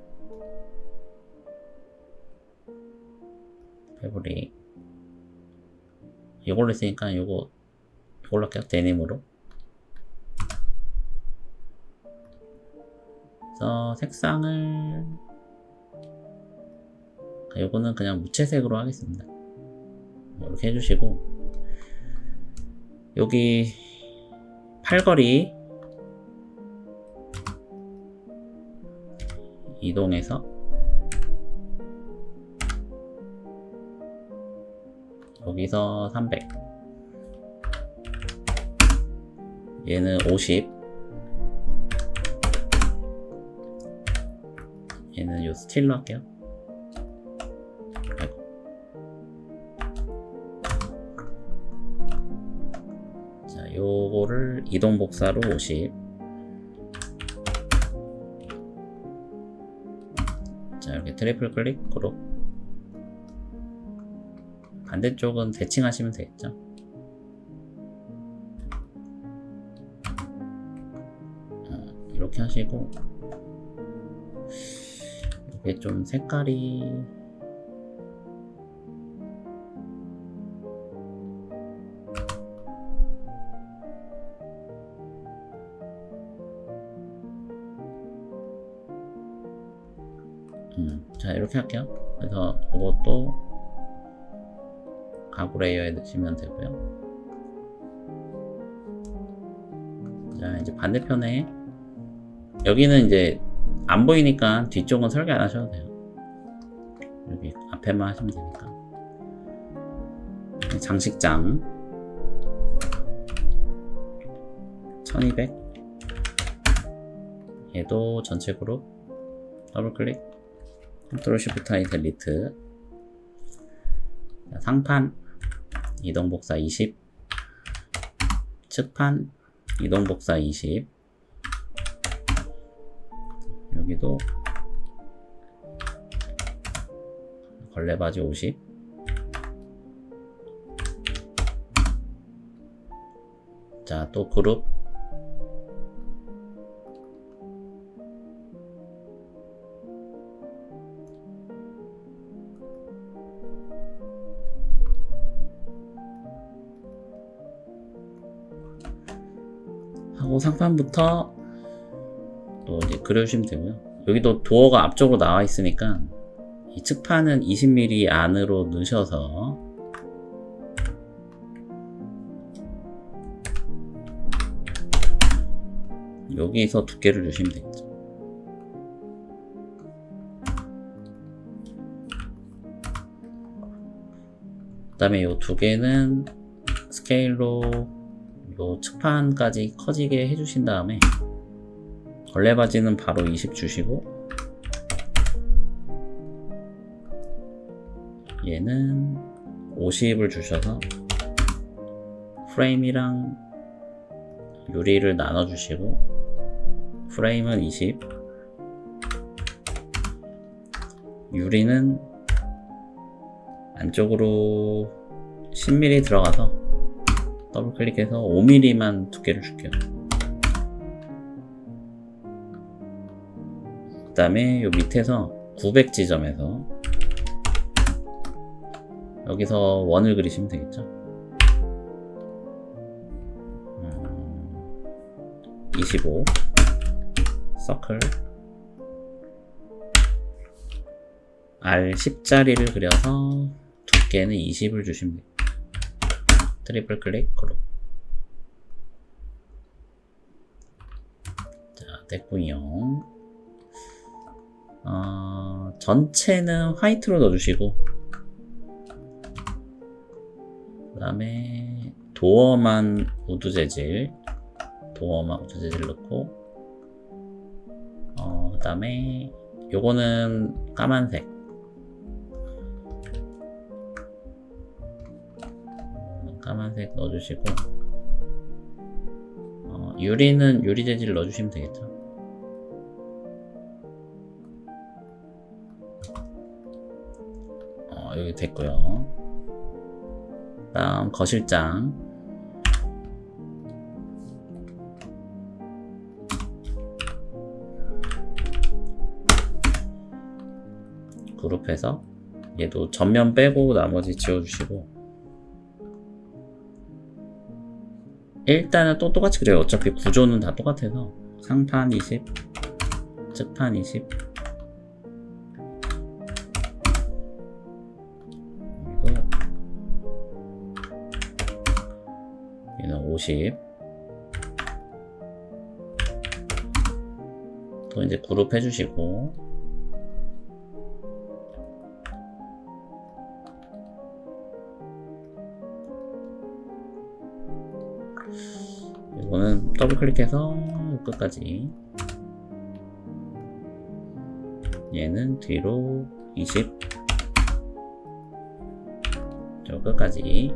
패브릭 이걸로 했으니까 이걸로 할게요. 데님으로. 그래서 색상을 요거는 그냥 무채색으로 하겠습니다. 이렇게 해주시고, 여기 팔걸이 이동해서 여기서 300, 얘는 50, 얘는 요 스틸로 할게요. 자, 요거를 이동 복사로 50. 자, 이렇게 트리플 클릭, 그룹. 반대쪽은 대칭하시면 되겠죠. 이렇게 하시고, 이게 좀 색깔이 자, 이렇게 할게요. 그래서 이것도 가구 레이어에 넣으시면 되고요. 자, 이제 반대편에 여기는 이제 안 보이니까 뒤쪽은 설계 안 하셔도 돼요. 여기 앞에만 하시면 되니까. 장식장 1200 얘도 전체 그룹 더블 클릭 컨트롤 쉬프트 I 델리트. 상판 이동 복사 20 측판 이동 복사 20 여기도 걸레바지 50 자, 또 그룹 하고 상판부터 또 이제 그려주시면 되고요. 여기도 도어가 앞쪽으로 나와 있으니까 이 측판은 20mm 안으로 넣으셔서 여기서 두께를 주시면 되겠죠. 그 다음에 이 두 개는 스케일로 요 측판까지 커지게 해주신 다음에 걸레바지는 바로 20 주시고 얘는 50을 주셔서 프레임이랑 유리를 나눠 주시고 프레임은 20 유리는 안쪽으로 10mm 들어가서 더블 클릭해서 5mm만 두께를 줄게요. 그 다음에 요 밑에서 900 지점에서 여기서 원을 그리시면 되겠죠. 25 서클 R10짜리를 그려서 두께는 20을 주시면 돼요. 트리플 클릭 그룹. 자, 됐고요. 전체는 화이트로 넣어주시고 그 다음에 도어만 우드 재질 넣고 그 다음에 요거는 까만색 넣어주시고 유리는 유리 재질 넣어주시면 되겠죠. 여기 됐고요. 다음 거실장 그룹해서 얘도 전면 빼고 나머지 지워주시고 일단은 또 똑같이 그래요. 어차피 구조는 다 똑같아서 상판 20 측판 20 그리고 얘는 50 또 이제 그룹 해주시고 이거는 더블 클릭해서 끝까지 얘는 뒤로 20 저 끝까지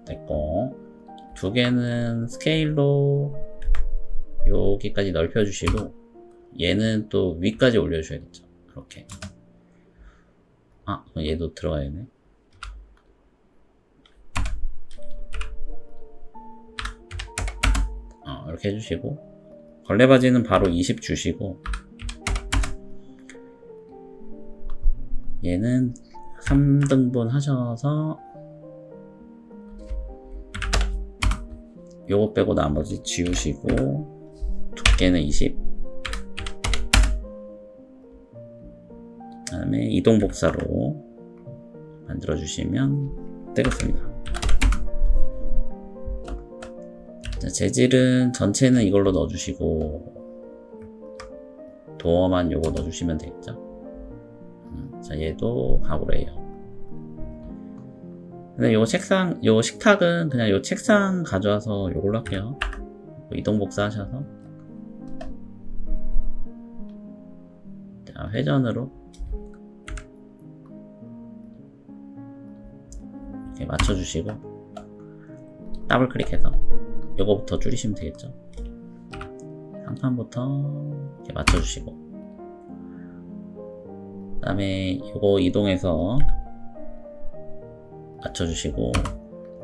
됐고 두 개는 스케일로 여기까지 넓혀주시고 얘는 또 위까지 올려주셔야겠죠. 이렇게 얘도 들어가야네. 이렇게 해주시고 걸레바지는 바로 20 주시고, 얘는 3등분 하셔서 요거 빼고 나머지 지우시고, 두께는 20. 그 다음에 이동 복사로 만들어 주시면 되겠습니다. 자, 재질은 전체는 이걸로 넣어주시고, 도어만 요거 넣어주시면 되겠죠. 자, 얘도 가구래요. 근데 요 책상, 요 식탁은 그냥 요 책상 가져와서 요걸로 할게요. 이동 복사 하셔서. 자, 회전으로 이렇게 맞춰주시고, 더블 클릭해서 요거부터 줄이시면 되겠죠. 상판부터 이렇게 맞춰주시고, 그 다음에 요거 이동해서 맞춰주시고,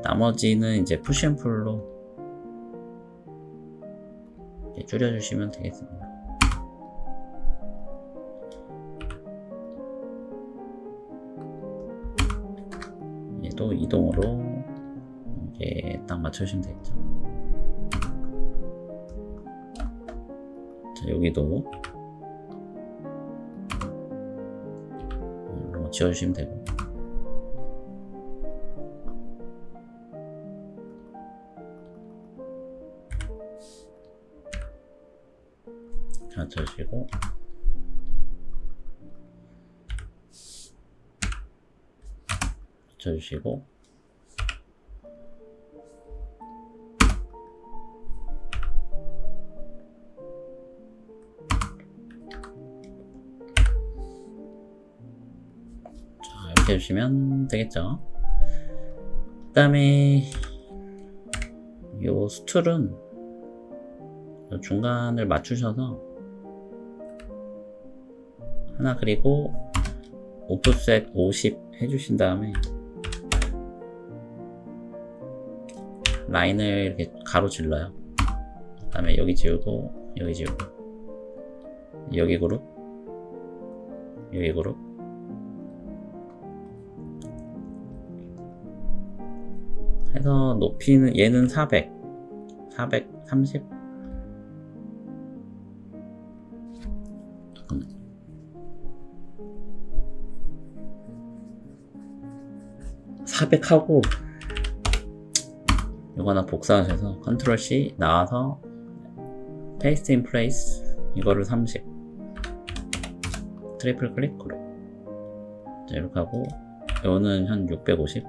나머지는 이제 푸시앤풀로 이렇게 줄여주시면 되겠습니다. 얘도 이동으로 이렇게 딱 맞춰주시면 되겠죠. 자, 여기도 지워주시면 되고, 맞춰주시고, 맞춰주시고, 자, 이렇게 해주시면 되겠죠. 그 다음에 요 스툴은 요 중간을 맞추셔서 하나 그리고 오프셋 50 해주신 다음에 라인을 이렇게 가로질러요. 그 다음에 여기 지우고, 여기 지우고, 여기 그룹, 여기 그룹, 해서 높이는 얘는 400, 430, 400 하고, 이거 하나 복사하셔서 컨트롤 C 나와서 페이스트 인 플레이스 이거를 30, 트리플 클릭 그룹. 자, 이렇게 하고, 이거는 한 650,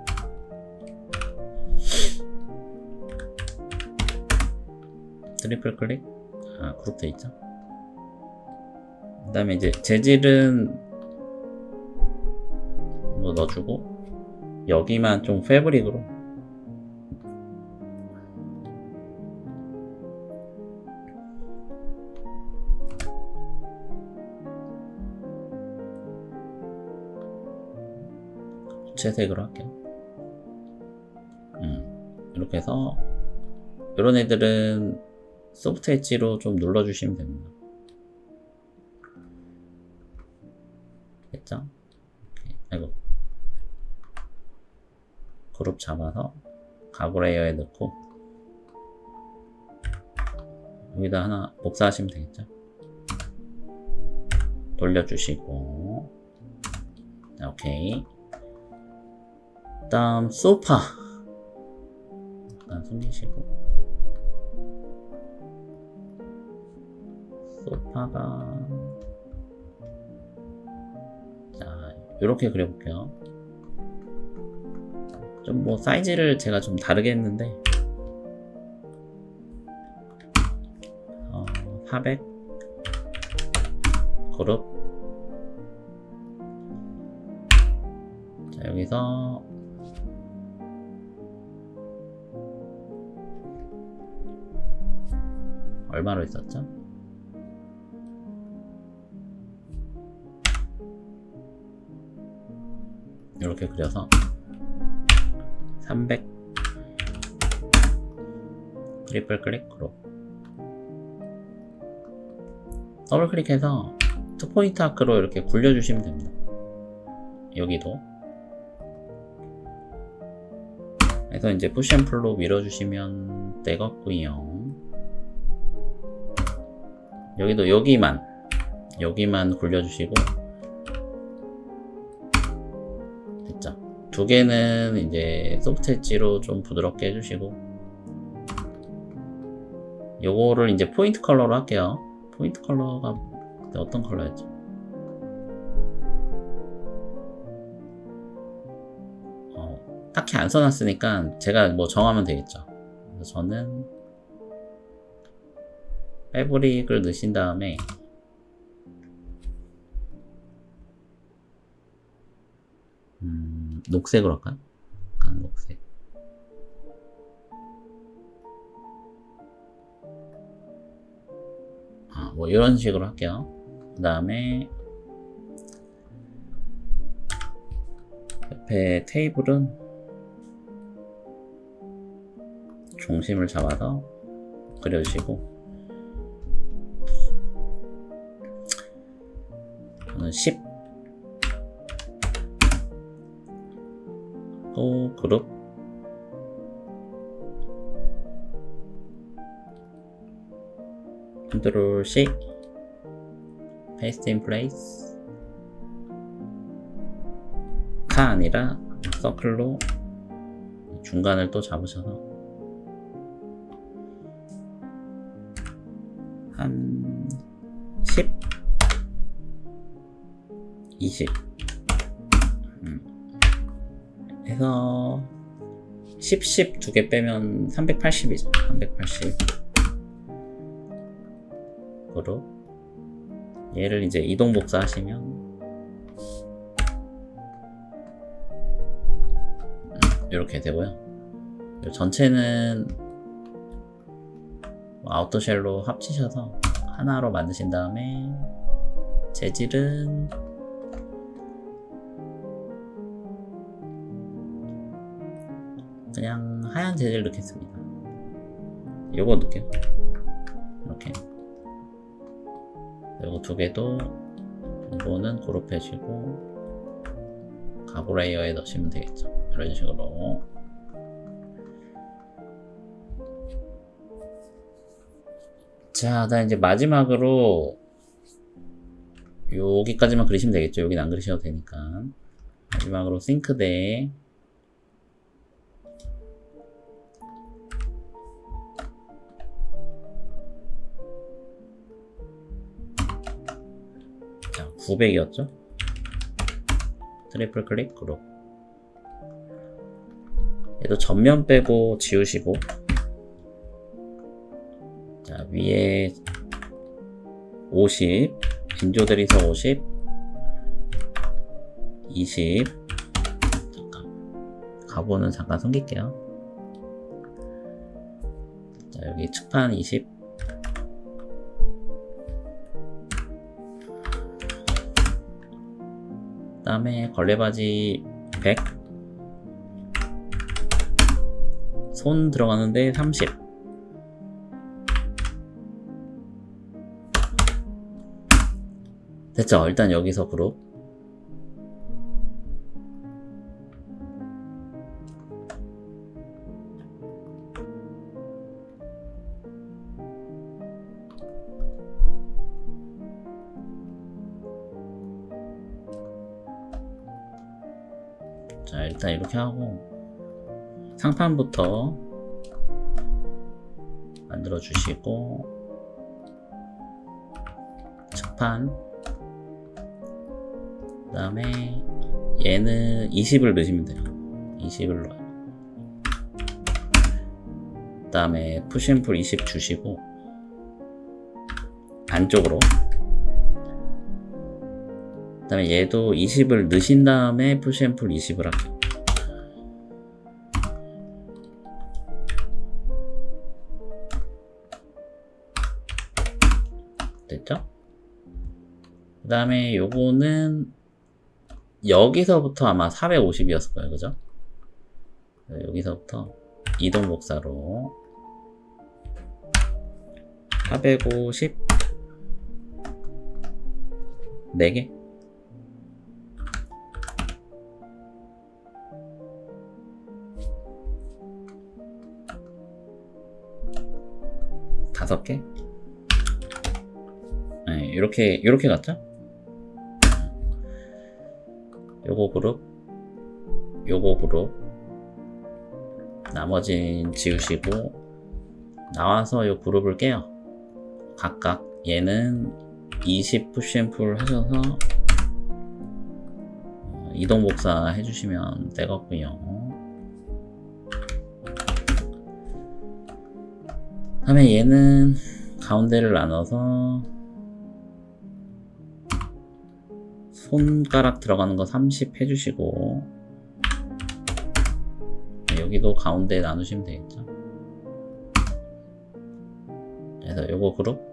트리플 클릭, 그룹 돼 있죠. 그 다음에 이제 재질은 이거 넣어주고, 여기만 좀 패브릭으로 주체색으로 할게요. 이렇게 해서 이런 애들은 소프트 엣지로 좀 눌러주시면 됩니다. 됐죠? 아이고, 그룹 잡아서 가구 레이어에 넣고 여기다 하나 복사하시면 되겠죠? 돌려주시고, 자, 오케이. 다음 소파 일단 숨기시고, 소파가 자 이렇게 그려볼게요. 좀 뭐 사이즈를 제가 좀 다르게 했는데 400 그룹. 자, 여기서 얼마로 했었죠? 이렇게 그려서 300 트리플 클릭 그룹. 더블 클릭해서 투포인트 아크로 이렇게 굴려주시면 됩니다. 여기도. 그래서 이제 푸시 앤 풀로 밀어주시면 되겠고요. 여기도 여기만 굴려주시고, 됐죠? 두 개는 이제 소프트 엣지로 좀 부드럽게 해주시고, 요거를 이제 포인트 컬러로 할게요. 포인트 컬러가 그때 어떤 컬러였죠? 딱히 안 써놨으니까 제가 뭐 정하면 되겠죠. 그래서 저는 패브릭을 넣으신 다음에 녹색으로 할까요? 녹색. 뭐 이런 식으로 할게요. 그 다음에 옆에 테이블은 중심을 잡아서 그려주시고, 저는 10 또 그룹 컨트롤 C paste in place 가 아니라 서클로 중간을 또 잡으셔서 한 10, 20 해서 10 두 개 빼면 380이죠. 380 으로 얘를 이제 이동 복사 하시면 이렇게 되고요. 전체는 아우터 쉘로 합치셔서 하나로 만드신 다음에 재질은 그냥 하얀 재질 넣겠습니다. 요거 넣을게요. 이렇게 요거 두 개도 이거는 그룹 해주시고 가구 레이어에 넣으시면 되겠죠. 이런 식으로. 자, 나 이제 마지막으로 여기까지만 그리시면 되겠죠. 여긴 안 그리셔도 되니까. 마지막으로 싱크대 자, 900이었죠? 트리플 클릭 그룹. 얘도 전면 빼고 지우시고, 자, 위에 50 빈조 대리석 50 20 잠깐 가보는 잠깐 숨길게요. 자, 여기 측판 20 그 다음에 걸레바지 100 손 들어가는데 30 됐죠? 일단 여기서 그룹 자, 일단 이렇게 하고 상판부터 만들어 주시고 측판 그 다음에 얘는 20을 넣으시면 돼요. 20을 넣어요. 그 다음에 푸시앤풀 20 주시고 안쪽으로 그 다음에 얘도 20을 넣으신 다음에 푸시앤풀 20을 할게요. 됐죠? 그 다음에 요거는 여기서부터 아마 450이었을 거예요. 그죠? 여기서부터 이동 복사로 450 4개? 다섯 개? 네, 이렇게 갔죠? 요거 그룹, 요거 그룹, 나머진 지우시고, 나와서 요 그룹을 깨요. 각각 얘는 20 푸시앤풀 하셔서 이동 복사 해주시면 되겠고요. 다음에 얘는 가운데를 나눠서 손가락 들어가는 거 30 해주시고, 여기도 가운데 나누시면 되겠죠. 그래서 요거 그룹,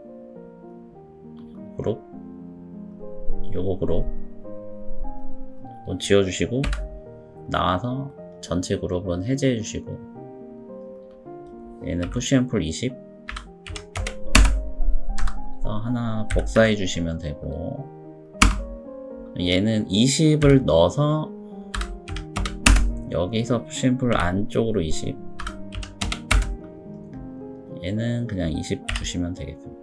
요거 그룹 지워주시고, 나와서 전체 그룹은 해제해주시고, 얘는 푸시앤풀 20 그래서 하나 복사해주시면 되고, 얘는 20을 넣어서 여기서 푸시앤풀 안쪽으로 20, 얘는 그냥 20 주시면 되겠습니다.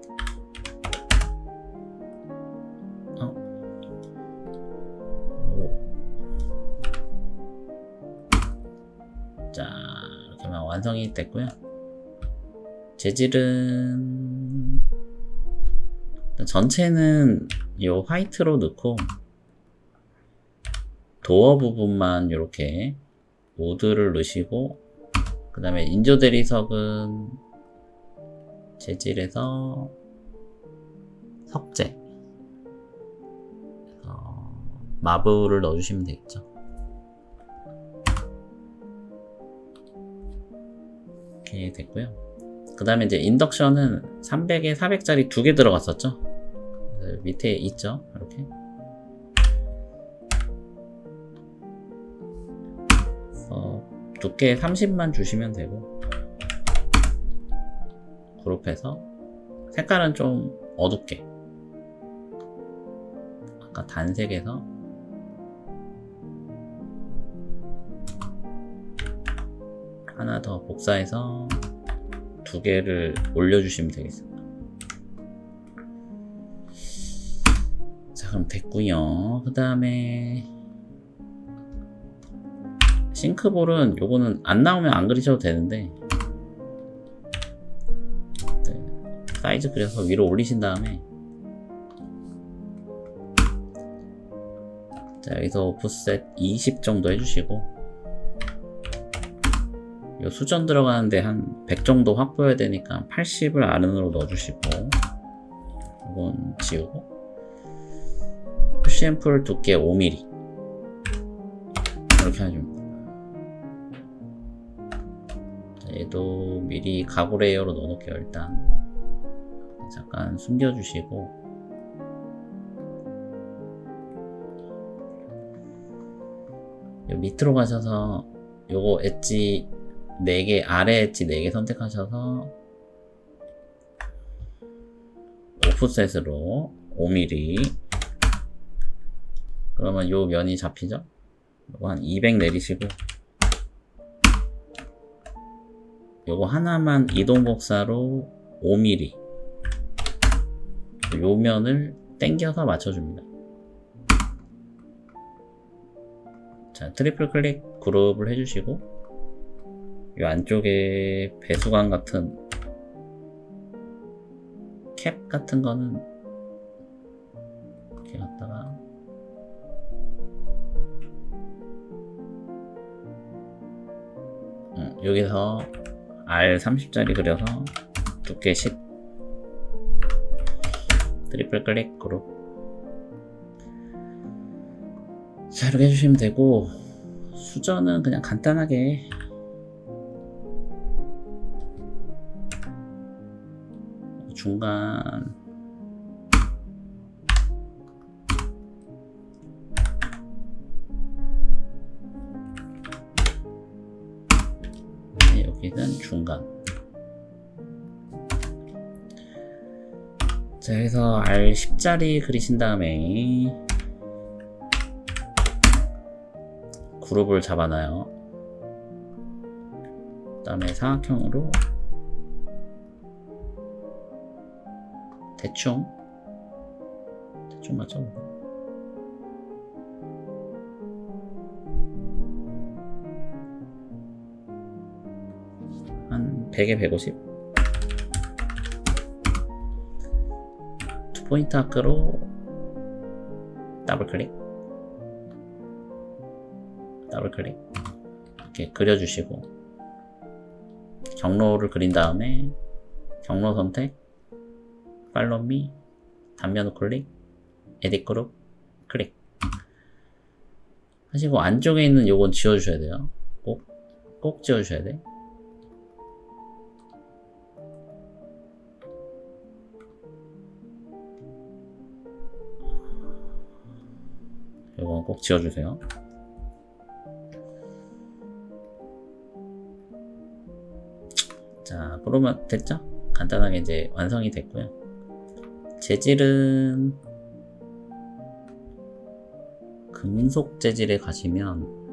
자, 이렇게 하면 완성이 됐고요. 재질은 전체는 이 화이트로 넣고 도어 부분만 이렇게 우드를 넣으시고, 그 다음에 인조 대리석은 재질에서 석재, 마블을 넣어주시면 되겠죠. 이렇게 됐고요. 그 다음에 이제 인덕션은 300에 400짜리 2개 들어갔었죠. 밑에 있죠. 이렇게. 두께 30만 주시면 되고, 그룹해서 색깔은 좀 어둡게, 아까 단색에서 하나 더 복사해서 2개를 올려주시면 되겠습니다. 자, 그럼 됐고요. 그 다음에 싱크볼은 요거는 안 나오면 안 그리셔도 되는데, 네, 사이즈 그려서 위로 올리신 다음에, 자, 여기서 오프셋 20 정도 해주시고, 요 수전 들어가는데 한 100 정도 확보해야 되니까 80을 아른으로 넣어주시고, 이건 지우고, 푸시앤풀 두께 5mm 이렇게 해줍니다. 얘도 미리 가구 레이어로 넣어놓을게요. 일단 잠깐 숨겨주시고, 요 밑으로 가셔서 요거 엣지 4개, 아래 엣지 4개 선택하셔서 오프셋으로 5mm, 그러면 요 면이 잡히죠? 요거 한 200 내리시고, 요거 하나만 이동 복사로 5mm, 요 면을 당겨서 맞춰줍니다. 자, 트리플 클릭 그룹을 해주시고, 요 안쪽에 배수관 같은 캡 같은 거는 이렇게 갖다가 여기서 R30짜리 그려서 두께 10, 트리플 클릭 그룹. 자, 이렇게 해주시면 되고, 수전은 그냥 간단하게 중간 여기는 중간. 자, 여기서 R10짜리 그리신 다음에 그룹을 잡아놔요. 그 다음에 사각형으로 대충 맞죠? 한 100에 150. 투포인트 아크로 더블 클릭 이렇게 그려주시고, 경로를 그린 다음에 경로 선택, 팔로우 미, 단면 우클릭, 에딧 그룹 클릭 하시고, 안쪽에 있는 요건 지워주셔야 돼요. 꼭 지워주셔야 돼. 요건 꼭 지워주세요. 자, 그러면 됐죠? 간단하게 이제 완성이 됐고요. 재질은 금속 재질에 가시면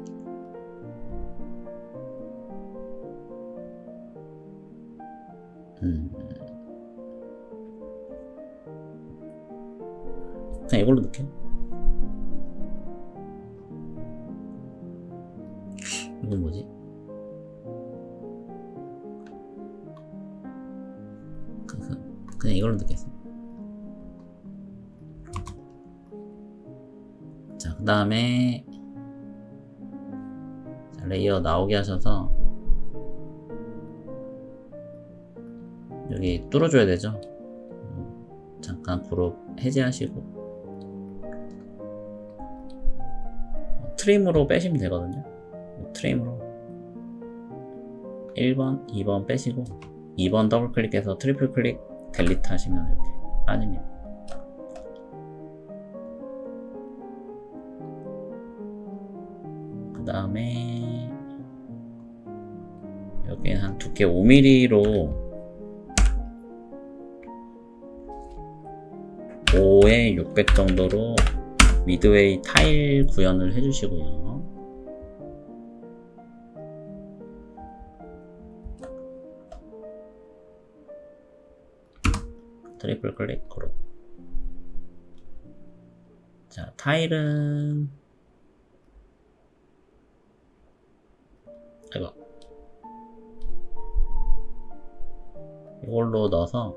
그냥 이걸로 넣을게요. 이건 뭐지? 그냥 이걸로 넣겠습니다. 자, 그 다음에 레이어 나오게 하셔서 여기 뚫어줘야 되죠. 잠깐 그룹 해제하시고 트림으로 빼시면 되거든요. 트림으로 1번, 2번 빼시고 2번 더블 클릭해서 트리플 클릭 델리트 하시면 이렇게 빠집니다. 그 다음에 여기에 한 두께 5mm로 5에 600 정도로 미드웨이 타일 구현을 해주시고요. 트리플 클릭 그룹. 자, 타일은 이걸로 넣어서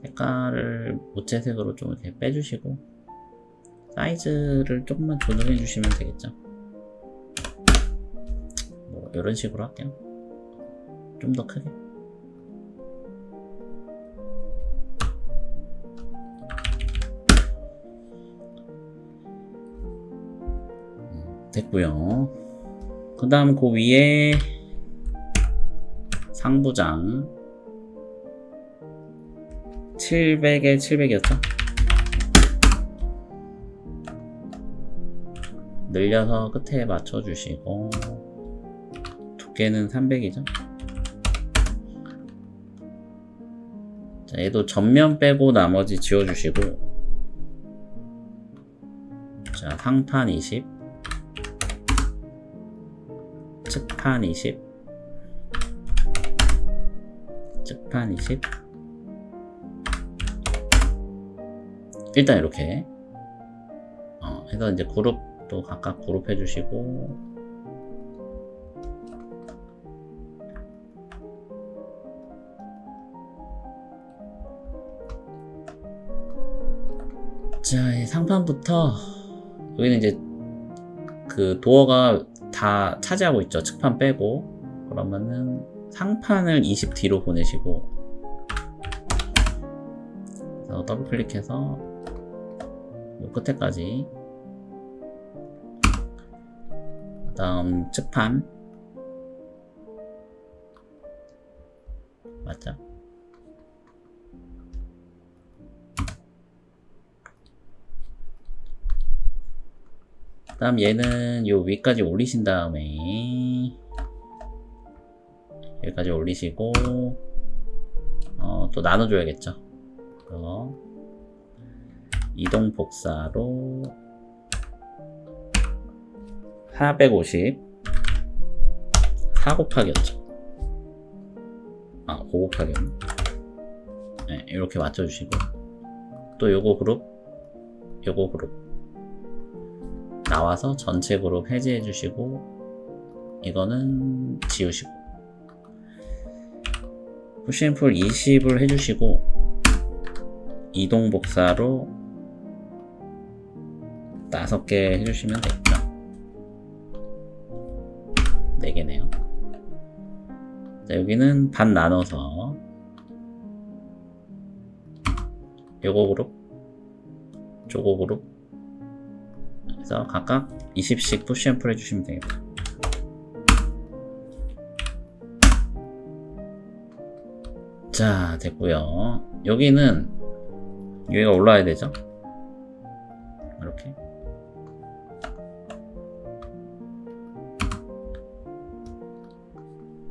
색깔을 무채색으로 좀 이렇게 빼주시고 사이즈를 조금만 조정해 주시면 되겠죠. 뭐 이런 식으로 할게요. 좀 더 크게. 됐고요. 그 다음 그 위에 상부장 700에 700이었죠? 늘려서 끝에 맞춰주시고 두께는 300이죠? 자, 얘도 전면 빼고 나머지 지워주시고, 자, 상판 20, 측판 20, 측판 20. 일단 이렇게 해서 이제 그룹도 각각 그룹 해주시고, 자, 이 상판부터 여기는 이제 그 도어가 다 차지하고 있죠. 측판 빼고. 그러면은 상판을 20 뒤로 보내시고, 그래서 더블 클릭해서 요 끝에까지, 그 다음 측판 맞죠? 그 다음 얘는 요 위까지 올리신 다음에 여기까지 올리시고 또 또 나눠줘야겠죠. 이동 복사로 450 4 곱하기였죠. 5 곱하기였네. 네, 이렇게 맞춰주시고 또 요거 그룹 나와서 전체 그룹 해제해 주시고 이거는 지우시고 푸시앤풀 20을 해주시고 이동 복사로 5개 해주시면 되겠죠. 4개네요. 자, 여기는 반 나눠서 요거 그룹 저거 그룹 그래서 각각 20씩 푸시앤풀 해주시면 되겠다. 자, 됐고요. 여기는 여기가 올라와야 되죠. 이렇게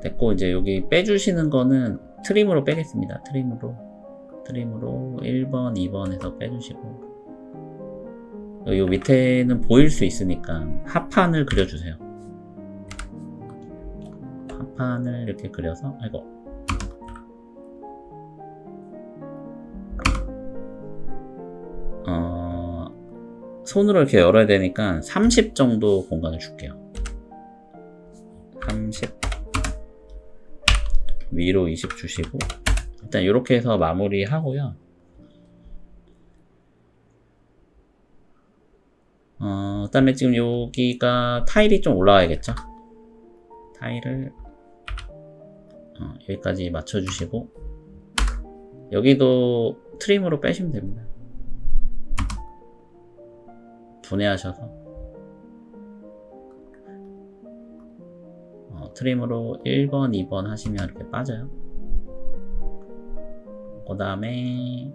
됐고, 이제 여기 빼주시는 거는 트림으로 빼겠습니다. 트림으로 1번, 2번 해서 빼주시고 요 밑에는 보일 수 있으니까 합판을 그려주세요. 합판을 이렇게 그려서 손으로 이렇게 열어야 되니까 30 정도 공간을 줄게요. 30 위로 20 주시고 일단 이렇게 해서 마무리 하고요. 그다음에 지금 여기가 타일이 좀 올라와야겠죠. 타일을 여기까지 맞춰주시고 여기도 트림으로 빼시면 됩니다. 분해하셔서 트림으로 1번, 2번 하시면 이렇게 빠져요. 그 다음에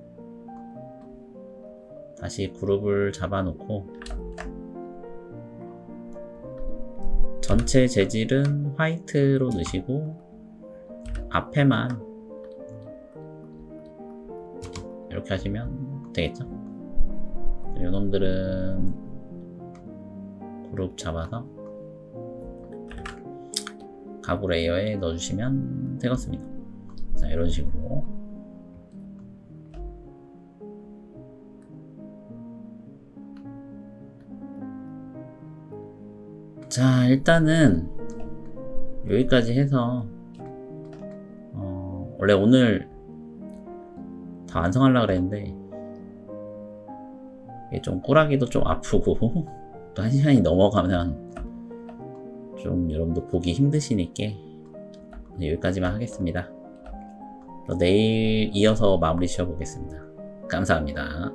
다시 그룹을 잡아놓고 전체 재질은 화이트로 넣으시고 앞에만 이렇게 하시면 되겠죠. 요놈들은 그룹 잡아서 가구 레이어에 넣어주시면 되겠습니다. 자, 이런 식으로 자, 일단은 여기까지 해서 원래 오늘 다 완성하려고 그랬는데 이게 좀 꾸라기도 좀 아프고 또 1시간이 넘어가면 좀 여러분도 보기 힘드시니까 여기까지만 하겠습니다. 또 내일 이어서 마무리 지어보겠습니다. 감사합니다.